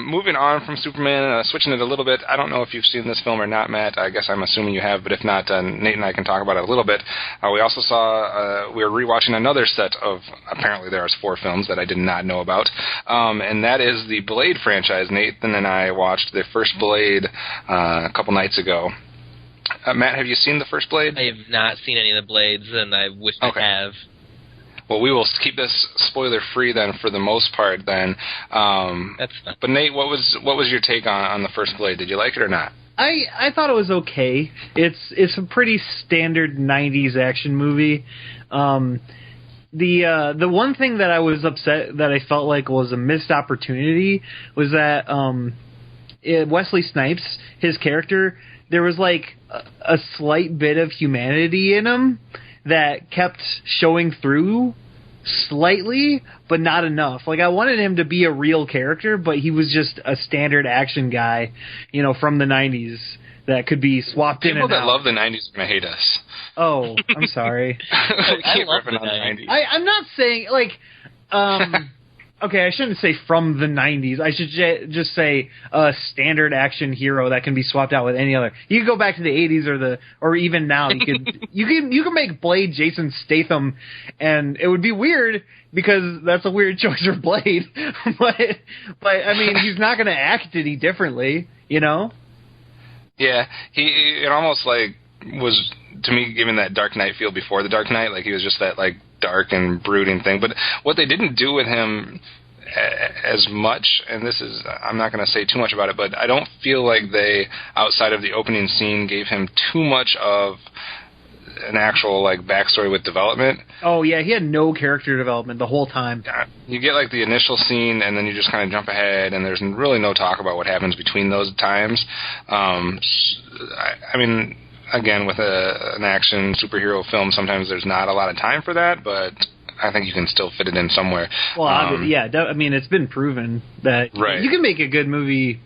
moving on from Superman, switching it a little bit. I don't know if you've seen this film or not, Matt. I guess I'm assuming you have, but if not, Nate and I can talk about it a little bit. We also saw, we were rewatching another set of, apparently there are 4 films that I did not know about, and that is the Blade franchise. Nathan and I watched the first Blade a couple nights ago. Matt, have you seen the first Blade?
I have not seen any of the Blades, and I wish I have.
Well, we will keep this spoiler-free then for the most part then.
That's fine.
But Nate, what was your take on the first Blade? Did you like it or not?
I thought it was okay. It's a pretty standard 90s action movie. The one thing that I was upset that I felt like was a missed opportunity was that Wesley Snipes, his character, there was like a slight bit of humanity in him that kept showing through slightly, but not enough. Like, I wanted him to be a real character, but he was just a standard action guy, you know, from the 90s that could be swapped in and out.
People that love the 90s are going to hate us.
Oh, I'm sorry.
I love the 90s.
I'm not saying, like, okay, I shouldn't say from the 90s. I should just say a standard action hero that can be swapped out with any other. You could go back to the 80s or even now. You can make Blade Jason Statham, and it would be weird because that's a weird choice for Blade. but I mean, he's not going to act any differently, you know?
Yeah, it almost like was to me giving that Dark Knight feel before the Dark Knight. Like he was just that like dark and brooding thing. But what they didn't do with him as much, and this is, I'm not going to say too much about it, but I don't feel like they, outside of the opening scene, gave him too much of an actual like backstory with development.
Oh yeah, he had no character development the whole time.
You get like the initial scene, and then you just kind of jump ahead, and there's really no talk about what happens between those times. I mean, again, with an action superhero film, sometimes there's not a lot of time for that, but I think you can still fit it in somewhere.
Well, I mean, it's been proven that you can make a good movie.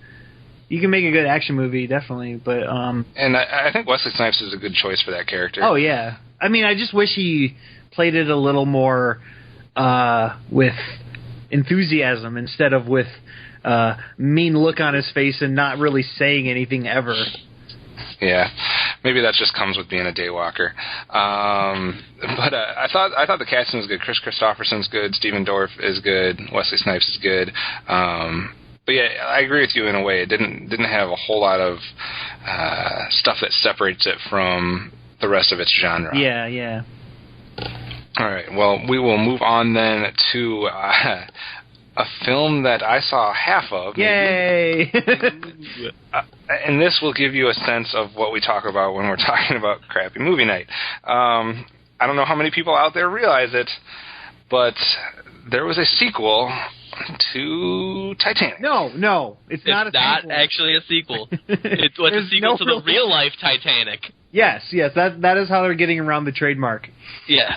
You can make a good action movie, definitely, but...
and I think Wesley Snipes is a good choice for that character.
Oh, yeah. I mean, I just wish he played it a little more with enthusiasm instead of with mean look on his face and not really saying anything ever.
Yeah, maybe that just comes with being a daywalker. But I thought the casting was good. Chris Christopherson's good. Stephen Dorff is good. Wesley Snipes is good. But yeah, I agree with you in a way. It didn't have a whole lot of stuff that separates it from the rest of its genre.
Yeah, yeah.
All right. Well, we will move on then to a film that I saw half of.
Yay!
And this will give you a sense of what we talk about when we're talking about crappy movie night. I don't know how many people out there realize it, but there was a sequel to Titanic.
No, it's not a sequel.
It's not actually a sequel. It's a sequel to the real-life Titanic.
Yes, that is how they're getting around the trademark.
Yeah.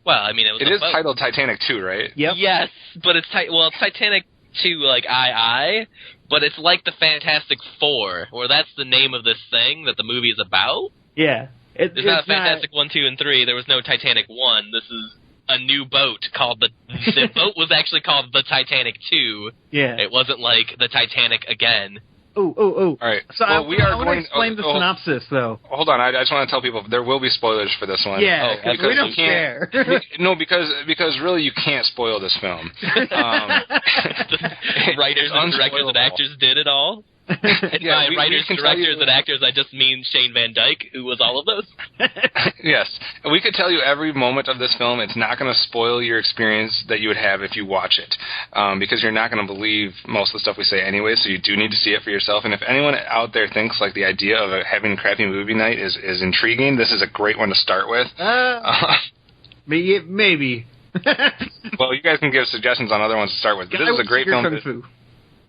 Well, I mean, it
is titled Titanic 2, right?
Yep.
Yes, but it's Titanic 2, like I, but it's like the Fantastic Four, or that's the name of this thing that the movie is about.
Yeah.
There's not a Fantastic 1, 2, and 3. There was no Titanic 1. This is a new boat called the boat was actually called the Titanic 2.
Yeah.
It wasn't like the Titanic again.
Oh.
All right.
So I want to explain the synopsis, though.
Hold on. I just want to tell people there will be spoilers for this one.
Yeah, because we don't care.
No, because really you can't spoil this film.
The writers and directors and actors did it all. And by writers, directors, and actors, I just mean Shane Van Dyke, who was all of those.
Yes. We could tell you every moment of this film. It's not going to spoil your experience that you would have if you watch it, because you're not going to believe most of the stuff we say anyway, so you do need to see it for yourself. And if anyone out there thinks like the idea of having crappy movie night is intriguing, this is a great one to start with.
Maybe.
Well, you guys can give suggestions on other ones to start with, but this is a great film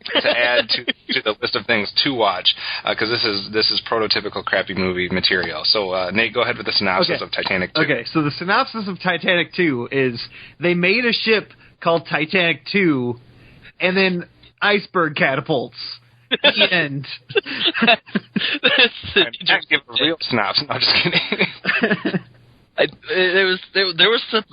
to add to the list of things to watch, because this is prototypical crappy movie material. So, Nate, go ahead with the synopsis of Titanic 2.
Okay, so the synopsis of Titanic 2 is they made a ship called Titanic 2, and then iceberg catapults. The end.
That's give a real synopsis. No, I'm just kidding.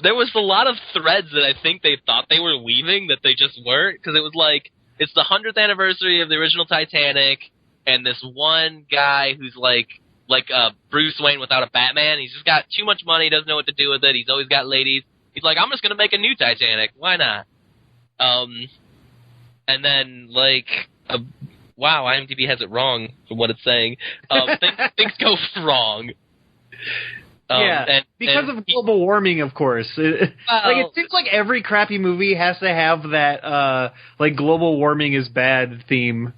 There was a lot of threads that I think they thought they were weaving that they just weren't, because it was like, it's the 100th anniversary of the original Titanic, and this one guy who's like Bruce Wayne without a Batman. He's just got too much money, doesn't know what to do with it. He's always got ladies. He's like, I'm just going to make a new Titanic. Why not? And then, wow, IMDb has it wrong from what it's saying. Things go wrong.
Because of global warming, of course. It seems like every crappy movie has to have that, global warming is bad theme.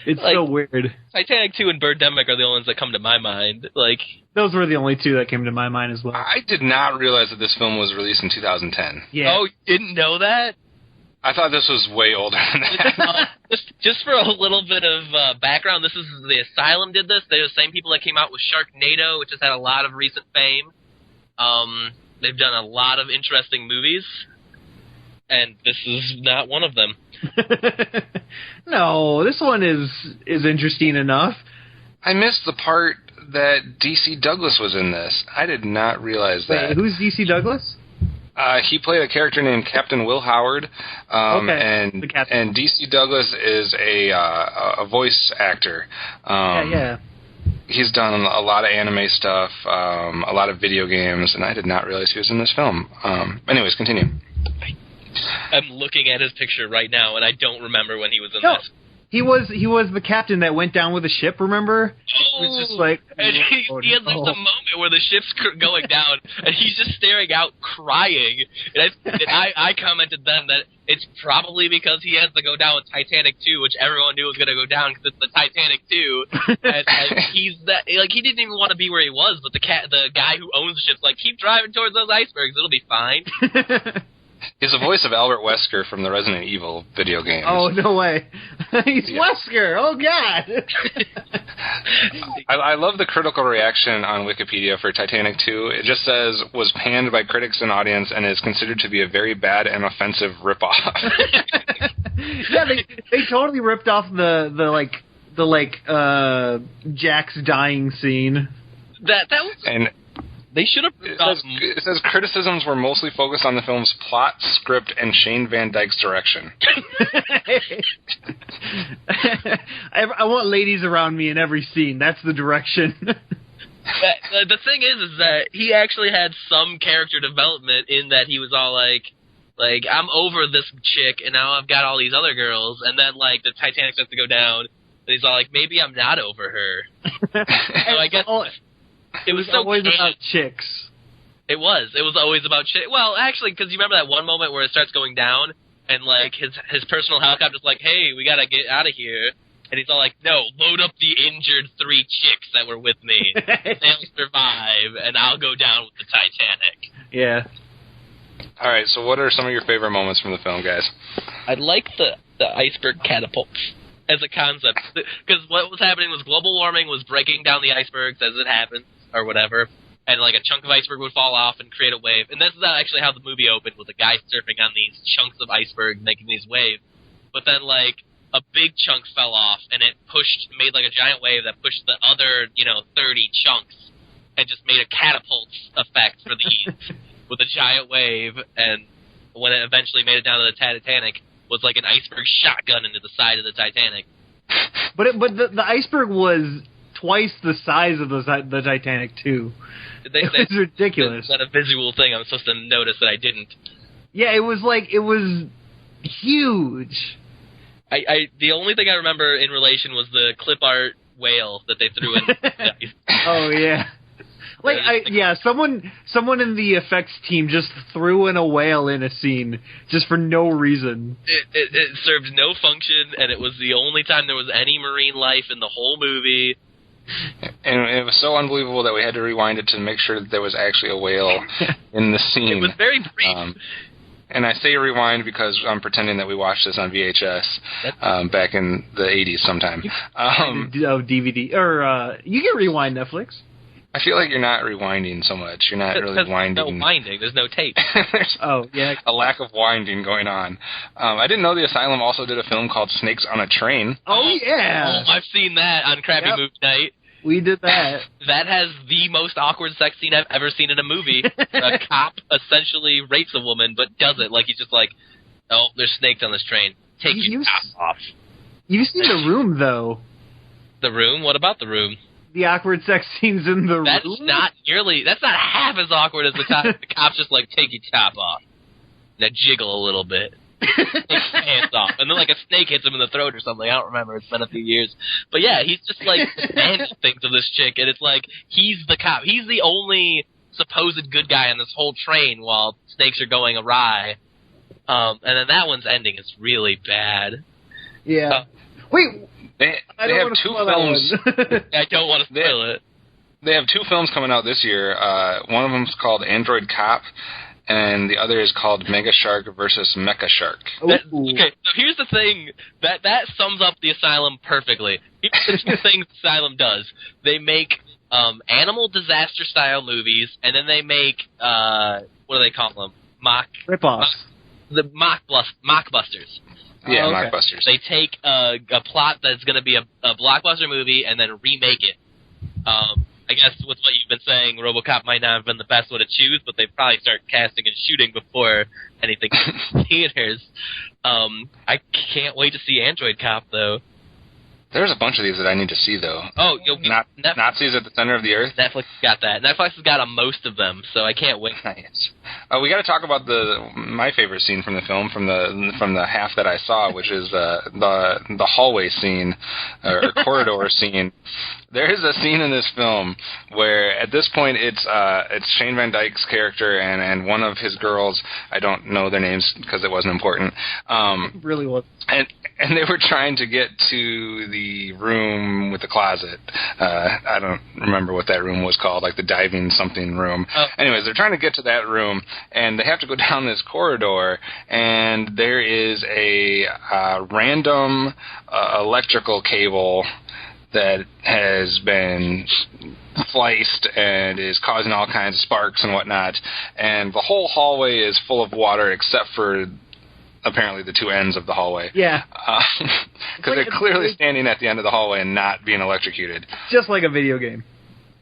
It's so weird.
Titanic 2 and Birdemic are the only ones that come to my mind.
Those were the only two that came to my mind as well.
I did not realize that this film was released in 2010.
Yeah.
Oh, you didn't know that?
I thought this was way older than that.
Just for a little bit of background, this is the Asylum did this. They're the same people that came out with Sharknado, which has had a lot of recent fame. They've done a lot of interesting movies, and this is not one of them.
No, this one is interesting enough.
I missed the part that DC Douglas was in this. I did not realize that.
Wait, who's DC Douglas?
He played a character named Captain Will Howard, and
Captain.
DC Douglas is a voice actor.
Yeah.
He's done a lot of anime stuff, a lot of video games, and I did not realize he was in this film. Anyways, continue.
I'm looking at his picture right now, and I don't remember when he was in this.
He was the captain that went down with the ship, remember?
Oh,
it was just like...
And he has the moment where the ship's going down, and he's just staring out, crying. And I commented then that it's probably because he has to go down with Titanic 2, which everyone knew was going to go down because it's the Titanic 2. And he's that... he didn't even want to be where he was, but the guy who owns the ship's like, keep driving towards those icebergs, it'll be fine.
He's the voice of Albert Wesker from the Resident Evil video games.
Oh, no way. He's Wesker. Oh, God.
I love the critical reaction on Wikipedia for Titanic 2. It just says, was panned by critics and audience and is considered to be a very bad and offensive ripoff.
Yeah, they totally ripped off the Jack's dying scene.
That was...
And
They should have.
It says criticisms were mostly focused on the film's plot, script, and Shane Van Dyke's direction.
I want ladies around me in every scene. That's the direction.
The thing is that he actually had some character development in that he was all like, I'm over this chick, and now I've got all these other girls, and then, like, the Titanic starts to go down, and he's all like, maybe I'm not over her. So I guess it was so
always about chicks.
It was always about chicks. Well, actually, because you remember that one moment where it starts going down, and, like, his personal helicopter's like, hey, we gotta get out of here. And he's all like, no, load up the injured 3 chicks that were with me. They'll survive, and I'll go down with the Titanic.
Yeah.
All right, so what are some of your favorite moments from the film, guys?
I like the iceberg catapults as a concept. Because what was happening was global warming was breaking down the icebergs as it happens, or whatever. And, like, a chunk of iceberg would fall off and create a wave. And this is actually how the movie opened, with a guy surfing on these chunks of iceberg making these waves. But then, like, a big chunk fell off, and it made like a giant wave that pushed the other, 30 chunks, and just made a catapult effect for these with a giant wave. And when it eventually made it down to the Titanic, was like an iceberg shotgun into the side of the Titanic.
But the iceberg was twice the size of the Titanic too. It was ridiculous.
It's not a visual thing. I'm supposed to notice that I didn't.
Yeah, it was huge.
The only thing I remember in relation was the clip art whale that they threw in.
Oh yeah, someone in the effects team just threw in a whale in a scene just for no reason.
It served no function, and it was the only time there was any marine life in the whole movie.
And it was so unbelievable that we had to rewind it to make sure that there was actually a whale in the scene.
It was very brief.
And I say rewind because I'm pretending that we watched this on VHS back in the 80s sometime.
DVD. Or you can rewind Netflix.
I feel like you're not rewinding so much. You're not really winding.
There's no winding. There's no tape.
There's a lack of winding going on. I didn't know the Asylum also did a film called Snakes on a Train.
Oh, yeah.
Oh, I've seen that on Crappy Movie Night.
We did that.
That has the most awkward sex scene I've ever seen in a movie. A cop essentially rapes a woman, but does it like he's just like, oh, there's snakes on this train. Take your top off.
You've seen The Room, though.
The Room? What about The Room?
The awkward sex scenes in The Room?
That's not half as awkward as the cop's just like, take your top off. Now jiggle a little bit. Take his pants off. And then, like, a snake hits him in the throat or something. I don't remember. It's been a few years. But, yeah, he's just, like, demanding things of this chick. And it's like, he's the cop. He's the only supposed good guy on this whole train while snakes are going awry. And then that one's ending is really bad.
Yeah. Wait.
They have 2 films.
I don't want to spoil it.
They have 2 films coming out this year. One of them's called Android Cop, and the other is called Mega Shark versus Mecha Shark.
Okay, so here's the thing. That sums up the Asylum perfectly. Here's the 2 things the Asylum does. They make animal disaster-style movies, and then they make, what do they call them?
Rip-offs.
Mockbusters.
Yeah, Mockbusters.
They take a plot that's going to be a blockbuster movie and then remake it. I guess with what you've been saying, RoboCop might not have been the best one to choose, but they probably start casting and shooting before anything in theaters. I can't wait to see Android Cop, though.
There's a bunch of these that I need to see, though.
Oh,
Nazis at the Center of the Earth?
Netflix got that. Netflix has got most of them, so I can't wait.
Nice. We got to talk about my favorite scene from the film, from the half that I saw, which is the hallway scene, or corridor scene. There is a scene in this film where, at this point, it's Shane Van Dyke's character and one of his girls. I don't know their names because it wasn't important.
It really was.
And they were trying to get to the room with the closet. I don't remember what that room was called, like the diving something room. Oh. Anyways, they're trying to get to that room, and they have to go down this corridor, and there is a random electrical cable that has been sliced and is causing all kinds of sparks and whatnot, and the whole hallway is full of water except for apparently the 2 ends of the hallway.
Yeah.
Because they're clearly standing at the end of the hallway and not being electrocuted.
Just like a video game.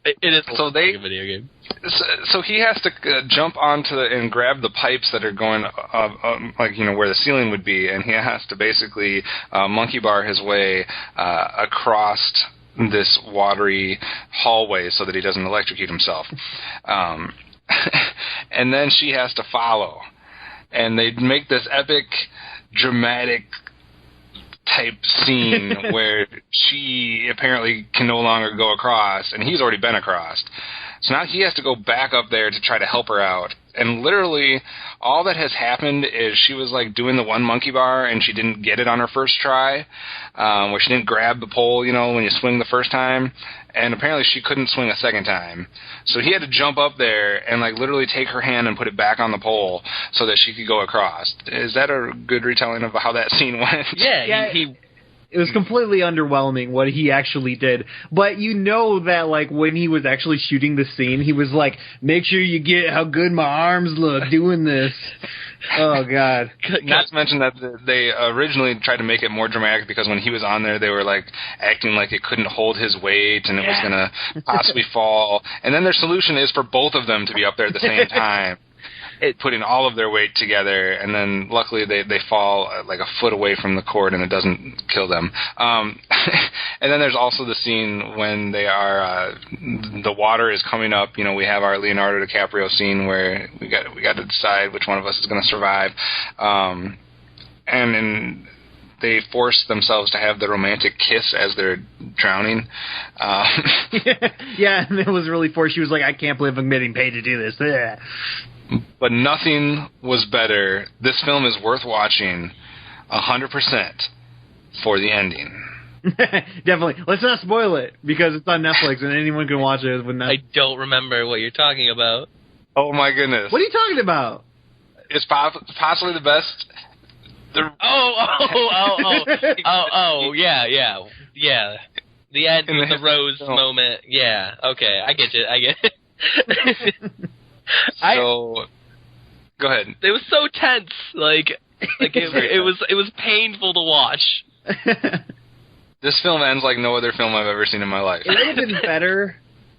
It is
so
like a video game.
So he has to jump onto and grab the pipes that are going where the ceiling would be, and he has to basically monkey bar his way across this watery hallway so that he doesn't electrocute himself. And then she has to follow, and they make this epic, dramatic type scene where she apparently can no longer go across, and he's already been across. So now he has to go back up there to try to help her out. And literally, all that has happened is she was like doing the one monkey bar, and she didn't get it on her first try, where she didn't grab the pole, when you swing the first time. And apparently she couldn't swing a second time. So he had to jump up there and like literally take her hand and put it back on the pole so that she could go across. Is that a good retelling of how that scene went?
Yeah, he
it was completely underwhelming what he actually did. But you know that, like, when he was actually shooting the scene, he was like, make sure you get how good my arms look doing this. Oh, God.
Not to mention that they originally tried to make it more dramatic because when he was on there, they were, like, acting like it couldn't hold his weight and it was going to possibly fall. And then their solution is for both of them to be up there at the same time. Putting all of their weight together, and then luckily they fall like a foot away from the cord and it doesn't kill them. And then there's also the scene when they are the water is coming up. We have our Leonardo DiCaprio scene where we got to decide which one of us is going to survive. And then they force themselves to have the romantic kiss as they're drowning.
Yeah, and it was really forced. She was like, I can't believe I'm getting paid to do this. Yeah.
But nothing was better. This film is worth watching 100% for the ending.
Definitely. Let's not spoil it, because it's on Netflix and anyone can watch it.
I don't remember what you're talking about.
Oh, my goodness.
What are you talking about?
It's possibly the best...
Yeah. The end with the rose moment. Yeah, okay, I get it.
So, go ahead.
It was so tense, it was painful to watch.
This film ends like no other film I've ever seen in my life.
It would have been better.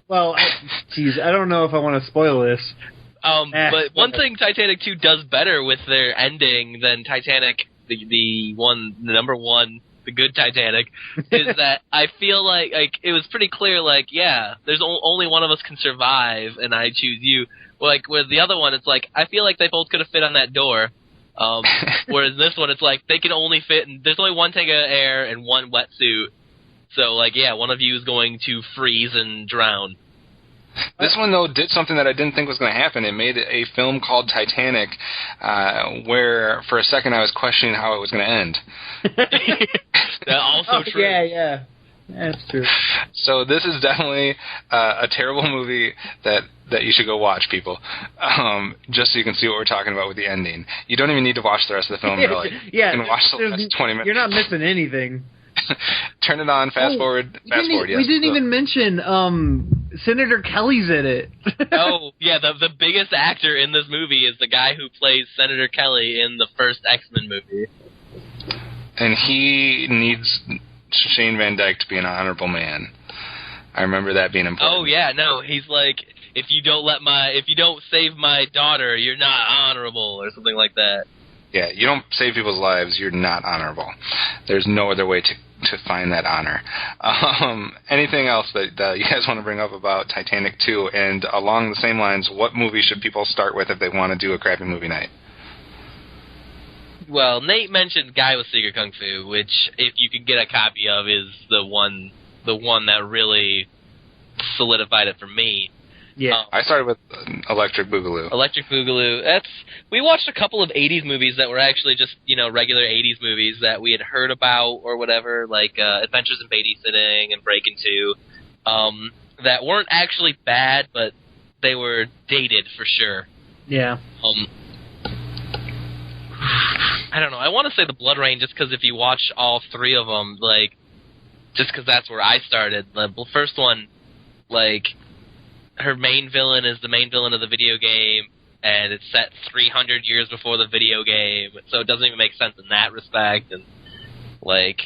Well, I don't know if I want to spoil this.
But one thing Titanic 2 does better with their ending than Titanic, the number one, the good Titanic, is that I feel like it was pretty clear, there's only one of us can survive, and I choose you. Like, with the other one, it's like, I feel like they both could have fit on that door. Whereas this one, it's like, they can only fit, and there's only one tank of air and one wetsuit. So, one of you is going to freeze and drown.
This one, though, did something that I didn't think was going to happen. It made a film called Titanic, where for a second I was questioning how it was going to end.
That's also true.
Yeah. That's true.
So this is definitely a terrible movie that you should go watch, people, just so you can see what we're talking about with the ending. You don't even need to watch the rest of the film, really.
Yeah,
you can watch the last 20 minutes.
You're not missing anything.
Turn it on, fast forward, yes.
We didn't even mention Senator Kelly's in it.
Oh, yeah, the biggest actor in this movie is the guy who plays Senator Kelly in the first X-Men movie.
And he needs Shane Van Dyke to be an honorable man. I remember that being important.
Oh yeah, no, he's like, if you don't save my daughter, you're not honorable, or something like that.
Yeah, you don't save people's lives, you're not honorable. There's no other way to find that honor. Anything else that you guys want to bring up about Titanic 2? And along the same lines, what movie should people start with if they want to do a crappy movie night?
Well, Nate mentioned Guy with Secret Kung Fu, which, if you could get a copy of, is the one that really solidified it for me.
Yeah.
I started with Electric Boogaloo.
Electric Boogaloo. We watched a couple of 80s movies that were actually just, regular 80s movies that we had heard about or whatever, like Adventures in Babysitting and Breakin' 2, that weren't actually bad, but they were dated for sure.
Yeah.
I don't know. I want to say The Blood Rain just because if you watch all three of them, just because that's where I started. The first one, her main villain is the main villain of the video game, and it's set 300 years before the video game, so it doesn't even make sense in that respect. And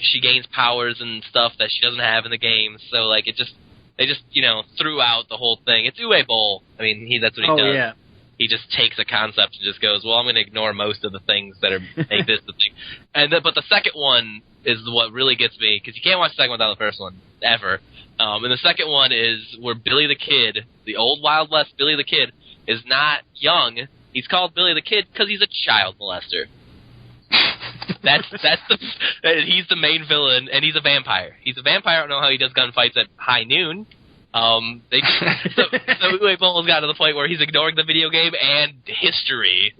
she gains powers and stuff that she doesn't have in the game, so it They just, threw out the whole thing. It's Uwe Boll. I mean, that's what he does.
Yeah.
He just takes a concept and just goes, well, I'm going to ignore most of the things that make this the thing. But the second one is what really gets me, because you can't watch the second one without the first one, ever. And the second one is where Billy the Kid, the old Wild West Billy the Kid, is not young. He's called Billy the Kid because he's a child molester. He's the main villain, and he's a vampire. He's a vampire. I don't know how he does gunfights at high noon. So Uwe Boll's got to the point where he's ignoring the video game and history.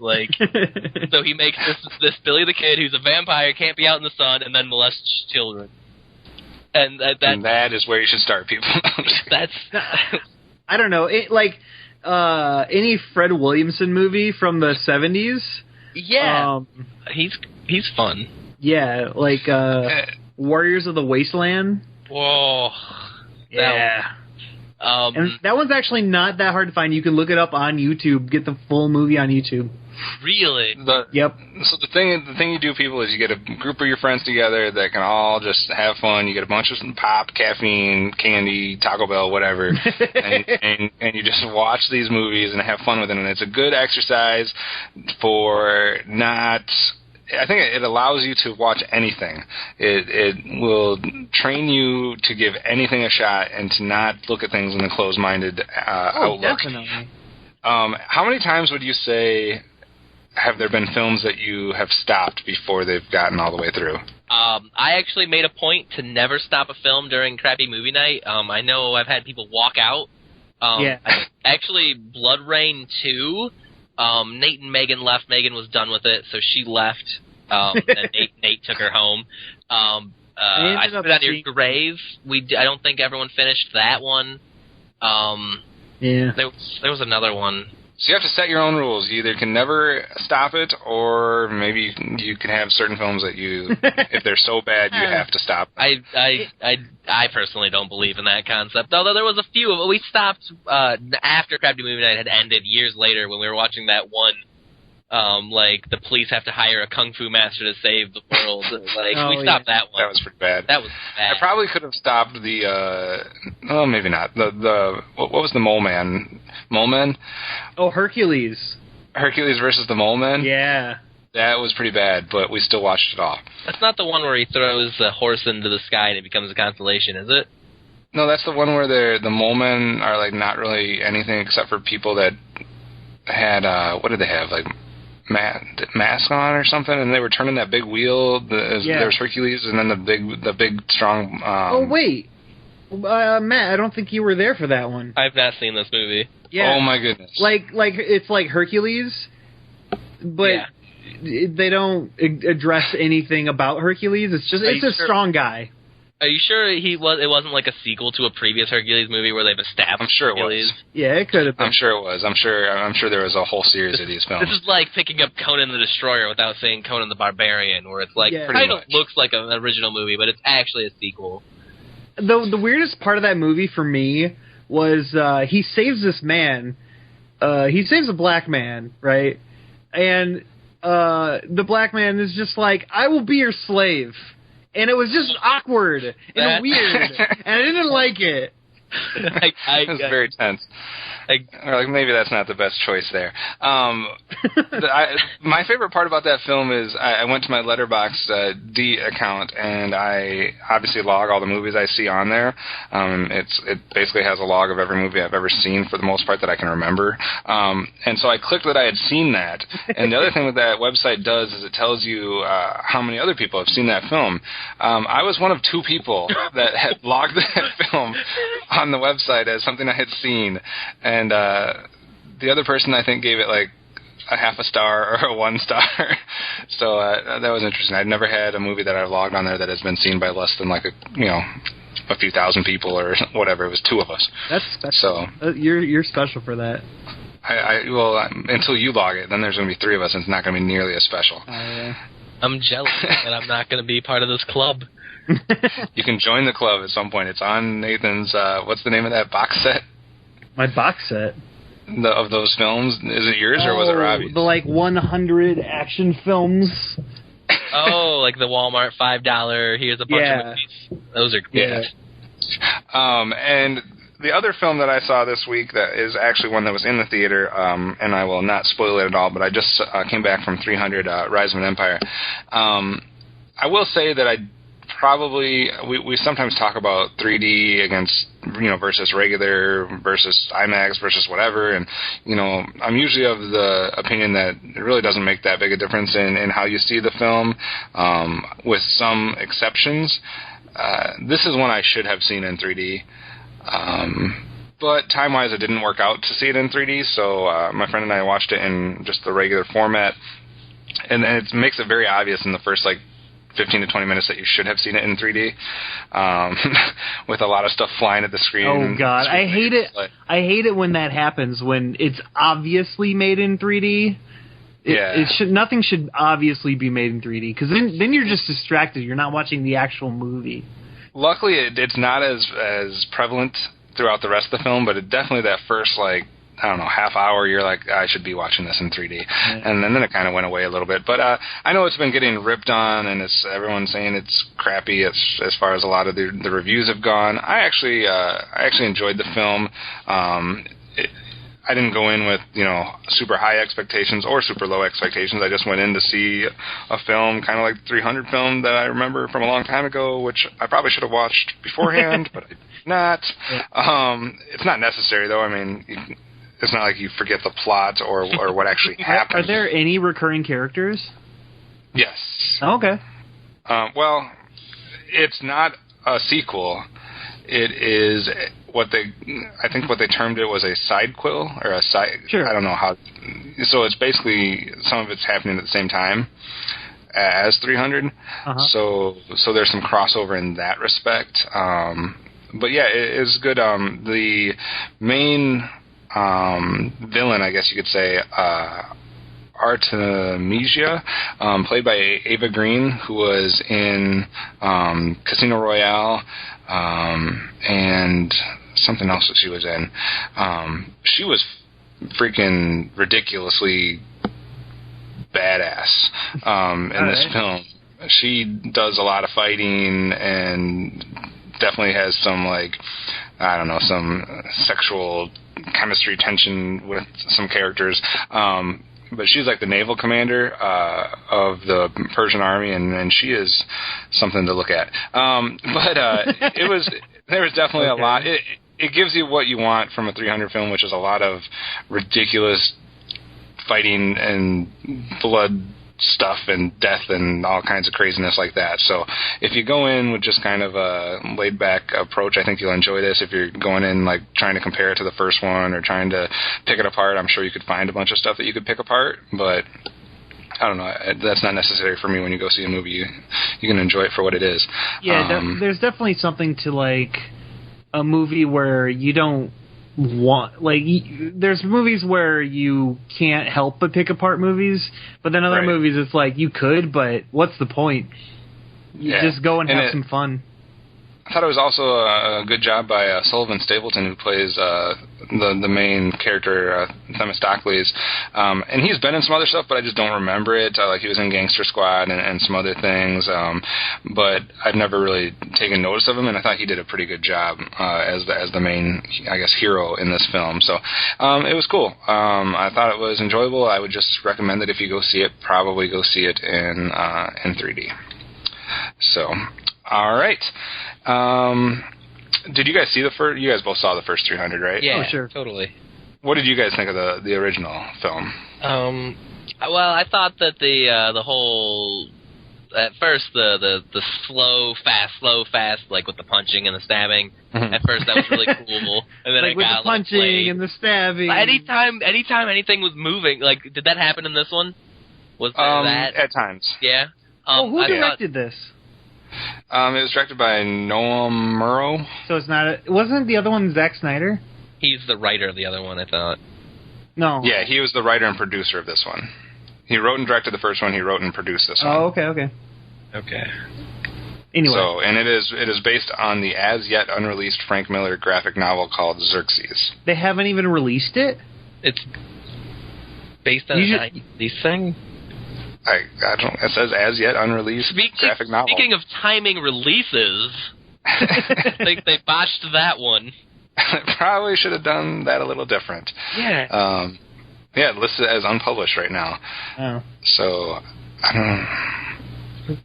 So he makes this Billy the Kid who's a vampire, can't be out in the sun, and then molests children. And
that is where you should start, people.
That's
I don't know. Any Fred Williamson movie from the 70s.
Yeah, he's fun.
Yeah, Warriors of the Wasteland.
Whoa.
Yeah. And that one's actually not that hard to find. You can look it up on YouTube. Get the full movie on YouTube.
Really?
Yep.
So the thing you do, people, is you get a group of your friends together that can all just have fun. You get a bunch of pop, caffeine, candy, Taco Bell, whatever, and you just watch these movies and have fun with them. And it's a good exercise for not. I think it allows you to watch anything. It will train you to give anything a shot and to not look at things in a closed-minded outlook.
Definitely.
How many times would you say have there been films that you have stopped before they've gotten all the way through?
I actually made a point to never stop a film during crappy movie night. I know I've had people walk out. Actually, Blood Rain 2... Nate and Megan left. Megan was done with it, so she left. And Nate took her home. I Spit on Your Grave. I don't think everyone finished that one.
Yeah.
There was another one.
So you have to set your own rules. You either can never stop it, or maybe you can have certain films that if they're so bad, you have to stop them.
I personally don't believe in that concept. Although there was a few of them. We stopped after Crappy Movie Night had ended years later when we were watching that one. The police have to hire a kung fu master to save the world. We stopped that one.
That was pretty bad.
That was bad.
I probably could have stopped the. Maybe not. What was the Mole Man? Mole Men?
Oh, Hercules.
Hercules versus the Mole Men?
Yeah.
That was pretty bad, but we still watched it all.
That's not the one where he throws a horse into the sky and it becomes a constellation, is it?
No, that's the one where the Mole Men are not really anything except for people that had what did they have, mask on or something, and they were turning that big wheel. There was Hercules, and then the big strong.
Oh wait, Matt, I don't think you were there for that one.
I've not seen this movie.
Yeah.
Oh my goodness.
It's like Hercules, but they don't address anything about Hercules. It's just a strong guy.
Are you sure it wasn't like a sequel to a previous Hercules movie where they've established
I'm sure
Hercules?
It was.
Yeah, it could have been.
I'm sure it was. I'm sure there was a whole series of these films.
This is like picking up Conan the Destroyer without saying Conan the Barbarian, where it's kind of looks like an original movie, but it's actually a sequel.
The weirdest part of that movie for me was he saves this man. He saves a black man, right? And the black man is just like, I will be your slave. And it was just awkward and weird, and I didn't like it.
It was very tense. Or maybe that's not the best choice there. My favorite part about that film is I went to my Letterboxd D account, and I obviously log all the movies I see on there. It basically has a log of every movie I've ever seen for the most part that I can remember. And so I clicked that I had seen that. And the other thing that website does is it tells you how many other people have seen that film. I was one of two people that had logged that film on the website as something I had seen. And the other person, I think, gave it a half a star or a 1 star. So that was interesting. I'd never had a movie that I've logged on there that has been seen by less than a few thousand people or whatever. It was 2 of us.
That's special. So you're special for that.
Until you log it, then there's going to be 3 of us, and it's not going to be nearly as special.
I'm jealous that I'm not going to be part of this club.
You can join the club at some point. It's on Nathan's. What's the name of that box set?
My box set.
Of those films? Is it yours or was it Robbie's?
The 100 action films.
Oh, the Walmart $5. Here's a bunch of movies. Those are good.
Yeah. And the other film that I saw this week that is actually one that was in the theater, and I will not spoil it at all, but I just came back from 300, Rise of an Empire. I will say that we sometimes talk about 3D against, versus regular, versus IMAX, versus whatever, and, I'm usually of the opinion that it really doesn't make that big a difference in how you see the film, with some exceptions. This is one I should have seen in 3D. But time-wise, it didn't work out to see it in 3D, so my friend and I watched it in just the regular format, and it makes it very obvious in the first, 15 to 20 minutes that you should have seen it in 3D, with a lot of stuff flying at the screen.
Oh, God. I hate it. I hate it when that happens, when it's obviously made in 3D. Nothing should obviously be made in 3D, because then you're just distracted. You're not watching the actual movie.
Luckily, it's not as prevalent throughout the rest of the film, but definitely that first, half hour, you're like, I should be watching this in 3D. Yeah. And then it kind of went away a little bit. But I know it's been getting ripped on, and everyone's saying it's crappy as far as a lot of the reviews have gone. I actually enjoyed the film. I didn't go in with, super high expectations or super low expectations. I just went in to see a film, kind of like the 300 film that I remember from a long time ago, which I probably should have watched beforehand, but I did not. Yeah. It's not necessary, though. I mean, it's not like you forget the plot or what actually happened.
Are there any recurring characters?
Yes.
Oh, okay.
Well, it's not a sequel. It is what they termed it was a sidequel or a side.
Sure.
I don't know how. So it's basically some of it's happening at the same time as 300. Uh-huh. So there's some crossover in that respect. But yeah, it's good. The main villain, I guess you could say, Artemisia, played by Ava Green, who was in Casino Royale, and something else that she was in. She was freaking ridiculously badass in this film. She does a lot of fighting and definitely has some, some sexual chemistry tension with some characters. But she's like the naval commander of the Persian army, and she is something to look at. There was definitely a lot. It gives you what you want from a 300 film, which is a lot of ridiculous fighting and blood stuff and death and all kinds of craziness like that. So if you go in with just kind of a laid-back approach, I think you'll enjoy this. If you're going in trying to compare it to the first one or trying to pick it apart, I'm sure you could find a bunch of stuff that you could pick apart, but I don't know. That's not necessary for me. When you go see a movie, you can enjoy it for what it is.
Yeah, there's definitely something to a movie where you don't want, there's movies where you can't help but pick apart movies, but then other movies it's you could, but what's the point? You just go and have some fun.
I thought it was also a good job by Sullivan Stapleton, who plays the main character, Themistocles. And he's been in some other stuff, but I just don't remember it. He was in Gangster Squad and some other things. But I've never really taken notice of him, and I thought he did a pretty good job as the main, I guess, hero in this film. So it was cool. I thought it was enjoyable. I would just recommend that if you go see it, probably go see it in 3D. So, all right. Did you guys see the first? You guys both saw the first 300, right?
Yeah,
oh, sure,
totally.
What did you guys think of the original film?
Well, I thought that the whole, at first the slow fast, with the punching and the stabbing. Mm-hmm. At first that was really cool, and then it
with
got
the punching and the stabbing.
Anytime anything was moving, did that happen in this one? Was that
at times?
Yeah.
Who directed this?
It was directed by Noam Murrow.
So it's not. Wasn't the other one Zack Snyder?
He's the writer of the other one, I thought.
No.
Yeah, he was the writer and producer of this one. He wrote and directed the first one. He wrote and produced this one.
Oh, okay. Anyway.
So, and it is based on the as yet unreleased Frank Miller graphic novel called Xerxes.
They haven't even released it?
It's based on these things?
I don't. It says as yet unreleased graphic novel.
Speaking of timing releases, they botched that one.
Probably should have done that a little different.
Yeah.
Yeah, listed as unpublished right now.
Oh.
So, I don't know.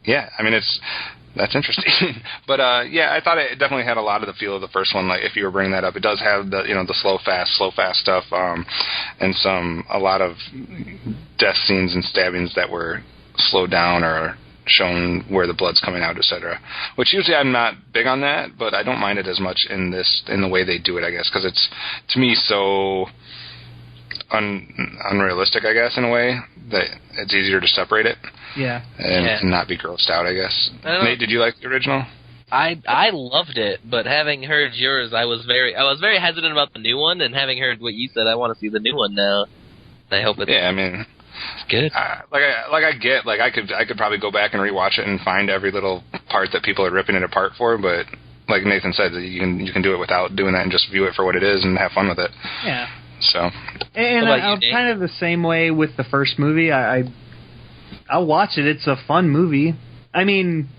Yeah, I mean, that's interesting. But, yeah, I thought it definitely had a lot of the feel of the first one. Like, if you were bringing that up, it does have the, the slow, fast stuff, and a lot of death scenes and stabbings that were slowed down or shown where the blood's coming out, etc. Which usually I'm not big on that, but I don't mind it as much in the way they do it, I guess, because it's, to me, so unrealistic, I guess, in a way that it's easier to separate it.
Yeah.
And not be grossed out, I guess. Nate, did you like the original?
I loved it, but having heard yours, I was very hesitant about the new one, and having heard what you said, I want to see the new one now. I hope it's good. I could probably go back and rewatch it and find every little part that people are ripping it apart for, but like Nathan said, you can do it without doing that and just view it for what it is and have fun with it.
Yeah.
So.
And I'm kind of the same way with the first movie. I'll watch it. It's a fun movie. I mean,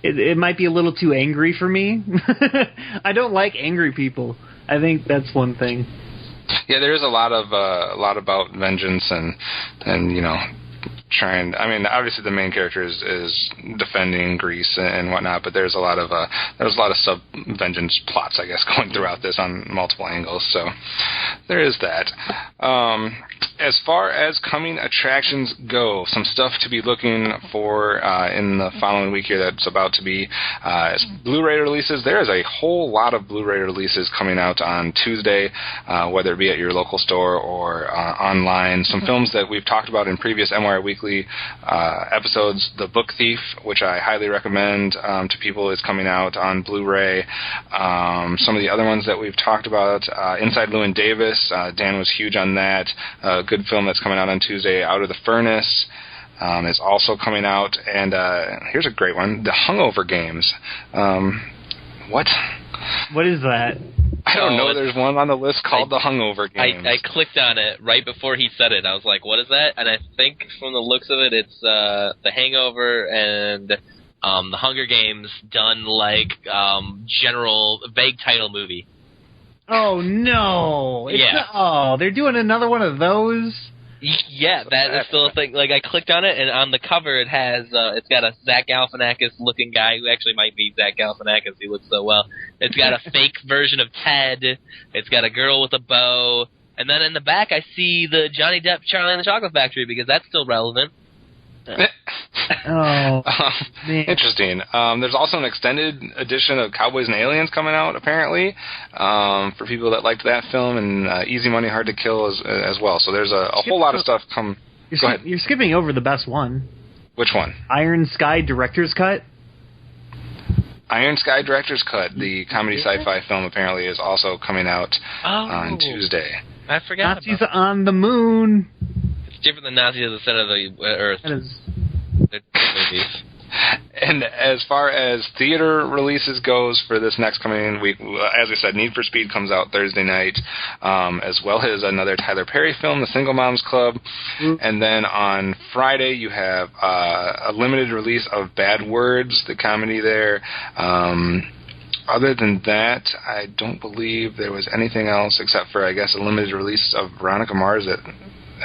it might be a little too angry for me. I don't like angry people. I think that's one thing.
Yeah, there is a lot about vengeance and trying. I mean, obviously the main character is defending Greece and whatnot, but there's a lot of sub vengeance plots, I guess, going throughout this on multiple angles. So there is that. As far as coming attractions go, some stuff to be looking for in the following week here that's about to be Blu-ray releases. There is a whole lot of Blu-ray releases coming out on Tuesday, whether it be at your local store or online. Some films that we've talked about in previous MWIRE Weekly episodes. The Book Thief, which I highly recommend to people, is coming out on Blu-ray. Some of the other ones that we've talked about, Inside Llewyn Davis, Dan was huge on that. Good film that's coming out on Tuesday, Out of the Furnace, is also coming out. And here's a great one, The Hungover Games. What?
What is that?
I don't know. There's one on the list called The Hungover Games.
I clicked on it right before he said it. I was like, what is that? And I think from the looks of it, it's The Hangover and The Hunger Games done like general vague title movie.
Oh, no. They're doing another one of those?
Yeah, that is still a thing. Like, I clicked on it, and on the cover it has, it's got a Zach Galifianakis-looking guy, who actually might be Zach Galifianakis, he looks so well. It's got a fake version of Ted. It's got a girl with a bow. And then in the back I see the Johnny Depp Charlie and the Chocolate Factory, because that's still relevant.
Man.
Interesting. There's also an extended edition of Cowboys and Aliens coming out, apparently, for people that liked that film, and Easy Money, Hard to Kill as well. So there's a whole lot of stuff come. Go ahead.
You're skipping over the best one.
Which one?
Iron Sky Director's Cut.
Iron Sky Director's Cut, the comedy sci-fi film, apparently is also coming out on Tuesday.
I forgot.
Nazis on the moon.
Different than Nazis at the center of the Earth.
That is.
And as far as theater releases goes for this next coming week, as I said, Need for Speed comes out Thursday night, as well as another Tyler Perry film, The Single Moms Club. And then on Friday you have a limited release of Bad Words, the comedy there. Other than that, I don't believe there was anything else except for, I guess, a limited release of Veronica Mars that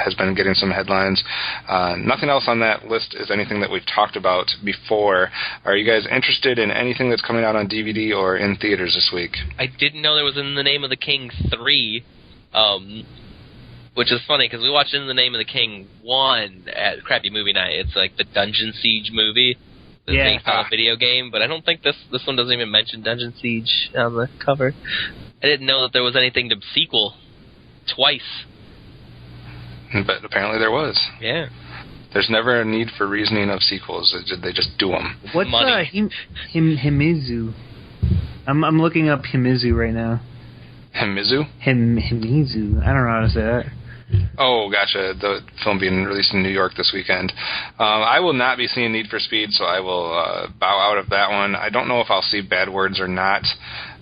has been getting some headlines. Nothing else on that list is anything that we've talked about before. Are you guys interested in anything that's coming out on DVD or in theaters this week?
I didn't know there was In the Name of the King 3, which is funny because we watched In the Name of the King 1 at Crappy Movie Night. It's like the Dungeon Siege movie. Based on a video game, but I don't think this one doesn't even mention Dungeon Siege on the cover. I didn't know that there was anything to sequel twice.
But apparently there was.
Yeah.
There's never a need for reasoning of sequels. They just do them.
What's Himizu? I'm looking up Himizu right now.
Himizu?
Himizu. I don't know how to say that.
Oh, gotcha. The film being released in New York this weekend. I will not be seeing Need for Speed, so I will bow out of that one. I don't know if I'll see Bad Words or not.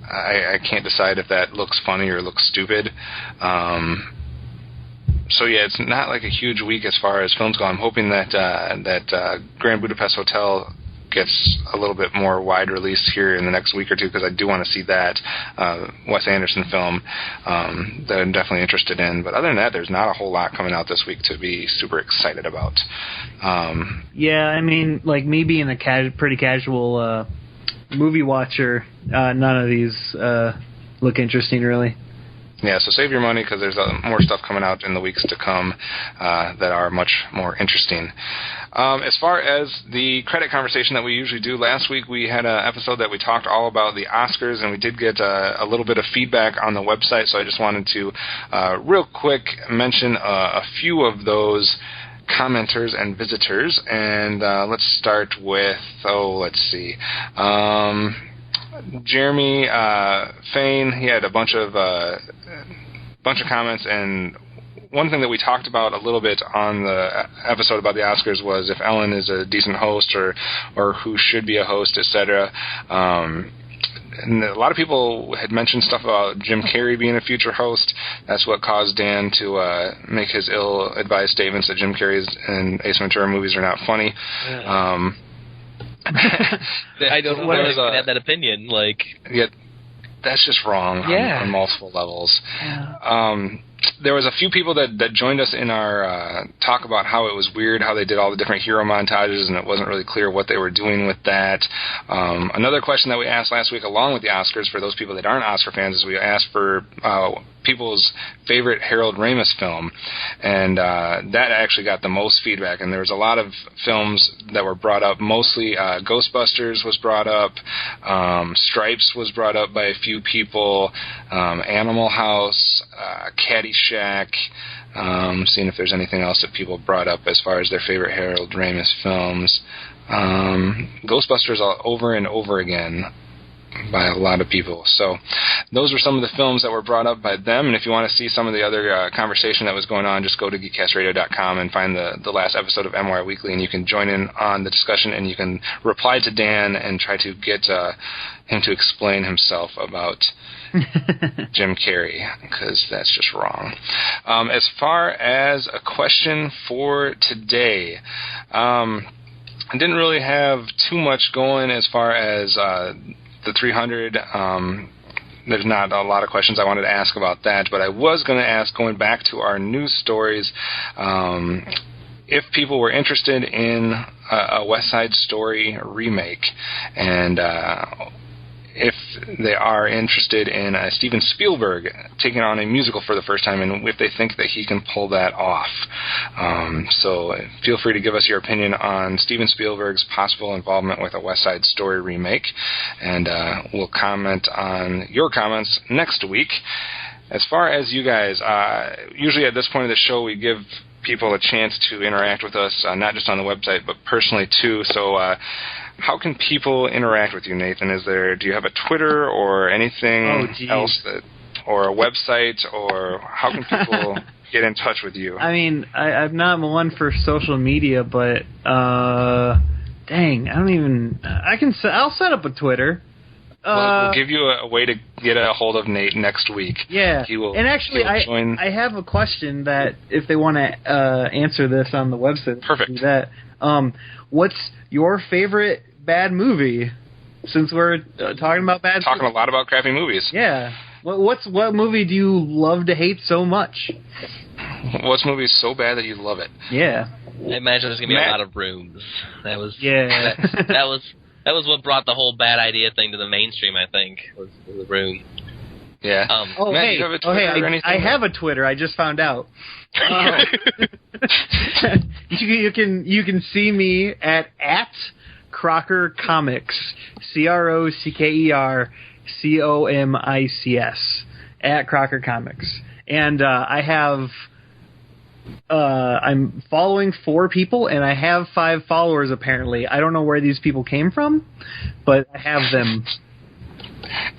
I can't decide if that looks funny or looks stupid. So yeah, it's not like a huge week as far as films go. I'm hoping that Grand Budapest Hotel gets a little bit more wide release here in the next week or two, because I do want to see that Wes Anderson film that I'm definitely interested in. But other than that, there's not a whole lot coming out this week to be super excited about.
Yeah, I mean, like me being a pretty casual movie watcher, none of these look interesting, really.
Yeah, so save your money, because there's more stuff coming out in the weeks to come that are much more interesting. As far as the credit conversation that we usually do, last week we had an episode that we talked all about the Oscars, and we did get a little bit of feedback on the website, so I just wanted to real quick mention a few of those commenters and visitors. And let's start with, Jeremy Fain. He had a bunch of comments, and one thing that we talked about a little bit on the episode about the Oscars was if Ellen is a decent host or who should be a host, etc. And a lot of people had mentioned stuff about Jim Carrey being a future host. That's what caused Dan to make his ill-advised statements that Jim Carrey's and Ace Ventura movies are not funny.
Yeah. I don't know if I have that opinion.
Yeah, that's just wrong on multiple levels.
Yeah.
There was a few people that joined us in our talk about how it was weird how they did all the different hero montages, and it wasn't really clear what they were doing with that. Another question that we asked last week, along with the Oscars, for those people that aren't Oscar fans, is we asked for people's favorite Harold Ramis film, and that actually got the most feedback. And there was a lot of films that were brought up. Mostly Ghostbusters was brought up, Stripes was brought up by a few people, Animal House, Caddyshack. Seeing if there's anything else that people brought up as far as their favorite Harold Ramis films. Ghostbusters over and over again by a lot of people. So those were some of the films that were brought up by them. And if you want to see some of the other conversation that was going on, just go to geekcastradio.com and find the last episode of MWIRE Weekly, and you can join in on the discussion, and you can reply to Dan and try to get him to explain himself about Jim Carrey, because that's just wrong. As far as a question for today, I didn't really have too much going as far as the 300. There's not a lot of questions I wanted to ask about that, but I was going to ask, going back to our news stories, if people were interested in a West Side Story remake, and if they are interested in Steven Spielberg taking on a musical for the first time, and if they think that he can pull that off. So feel free to give us your opinion on Steven Spielberg's possible involvement with a West Side Story remake, and we'll comment on your comments next week. As far as you guys, usually at this point of the show we give people a chance to interact with us, not just on the website, but personally too. So how can people interact with you, Nathan? Do you have a Twitter or anything else or a website, or how can people get in touch with you?
I mean, I'm not one for social media, but dang, I'll set up a Twitter.
We'll give you a way to get a hold of Nate next week.
Yeah, and actually, I have a question that if they want to answer this on the website,
perfect.
Do that. What's your favorite bad movie? Since we're talking about
a lot about crappy movies.
Yeah. What movie do you love to hate so much?
What's movie so bad that you love it?
Yeah.
I imagine there's gonna be a lot of Rooms. That was that was what brought the whole bad idea thing to the mainstream, I think, was The Room.
Yeah. Matt, you have a Twitter or anything?
I have a Twitter. I just found out. You can see me at Crocker Comics, CrockerComics, at Crocker Comics, and I have. I'm following 4 people, and I have 5 followers, apparently. I don't know where these people came from, but I have them.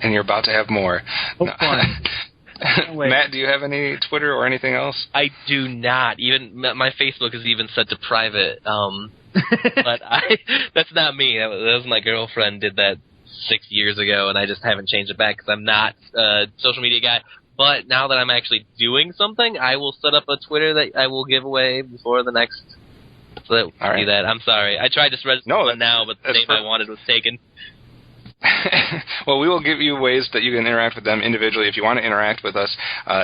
And you're about to have more.
Oh, fun.
Matt, do you have any Twitter or anything else?
I do not. Even my Facebook is even set to private. But that's not me. That was my girlfriend did that 6 years ago, and I just haven't changed it back because I'm not a social media guy. But now that I'm actually doing something, I will set up a Twitter that I will give away before the next So that,
All right.
do that. I'm sorry. I tried to spread one now, but the name I wanted was taken.
Well, we will give you ways that you can interact with them individually. If you want to interact with us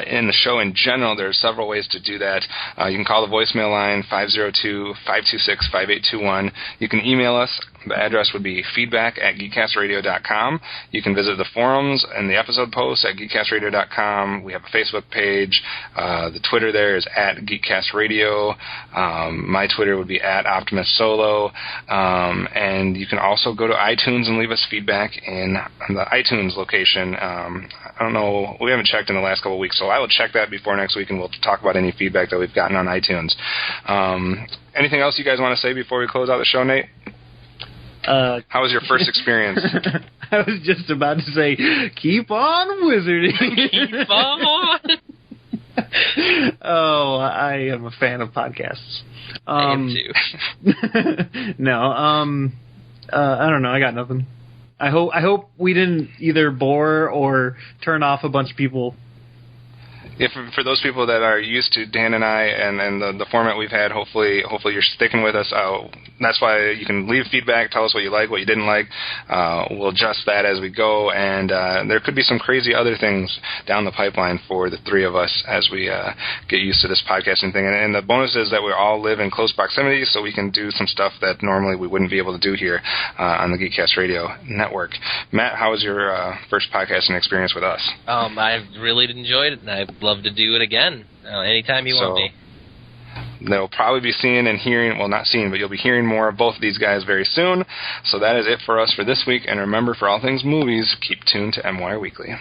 in the show in general, there are several ways to do that. You can call the voicemail line 502-526-5821. You can email us. The address would be feedback@geekcastradio.com. You can visit the forums and the episode posts at geekcastradio.com. We have a Facebook page. The Twitter there is @geekcastradio. My Twitter would be @OptimusSolo. And you can also go to iTunes and leave us feedback in the iTunes location. I don't know. We haven't checked in the last couple of weeks, so I will check that before next week, and we'll talk about any feedback that we've gotten on iTunes. Anything else you guys want to say before we close out the show, Nate? How was your first experience?
I was just about to say, keep on wizarding.
Keep on.
Oh, I am a fan of podcasts.
I am too.
No, I don't know. I got nothing. I hope we didn't either bore or turn off a bunch of people.
If for those people that are used to Dan and I and the format we've had, hopefully you're sticking with us. That's why you can leave feedback, tell us what you like, what you didn't like. We'll adjust that as we go, and there could be some crazy other things down the pipeline for the three of us as we get used to this podcasting thing. And the bonus is that we all live in close proximity, so we can do some stuff that normally we wouldn't be able to do here on the Geekcast Radio Network. Matt, how was your first podcasting experience with us?
I really enjoyed it, and I'd love to do it again anytime you want me.
They'll probably be seeing and hearing, well, not seeing, but you'll be hearing more of both of these guys very soon. So that is it for us for this week. And remember, for all things movies, keep tuned to MWIRE Weekly.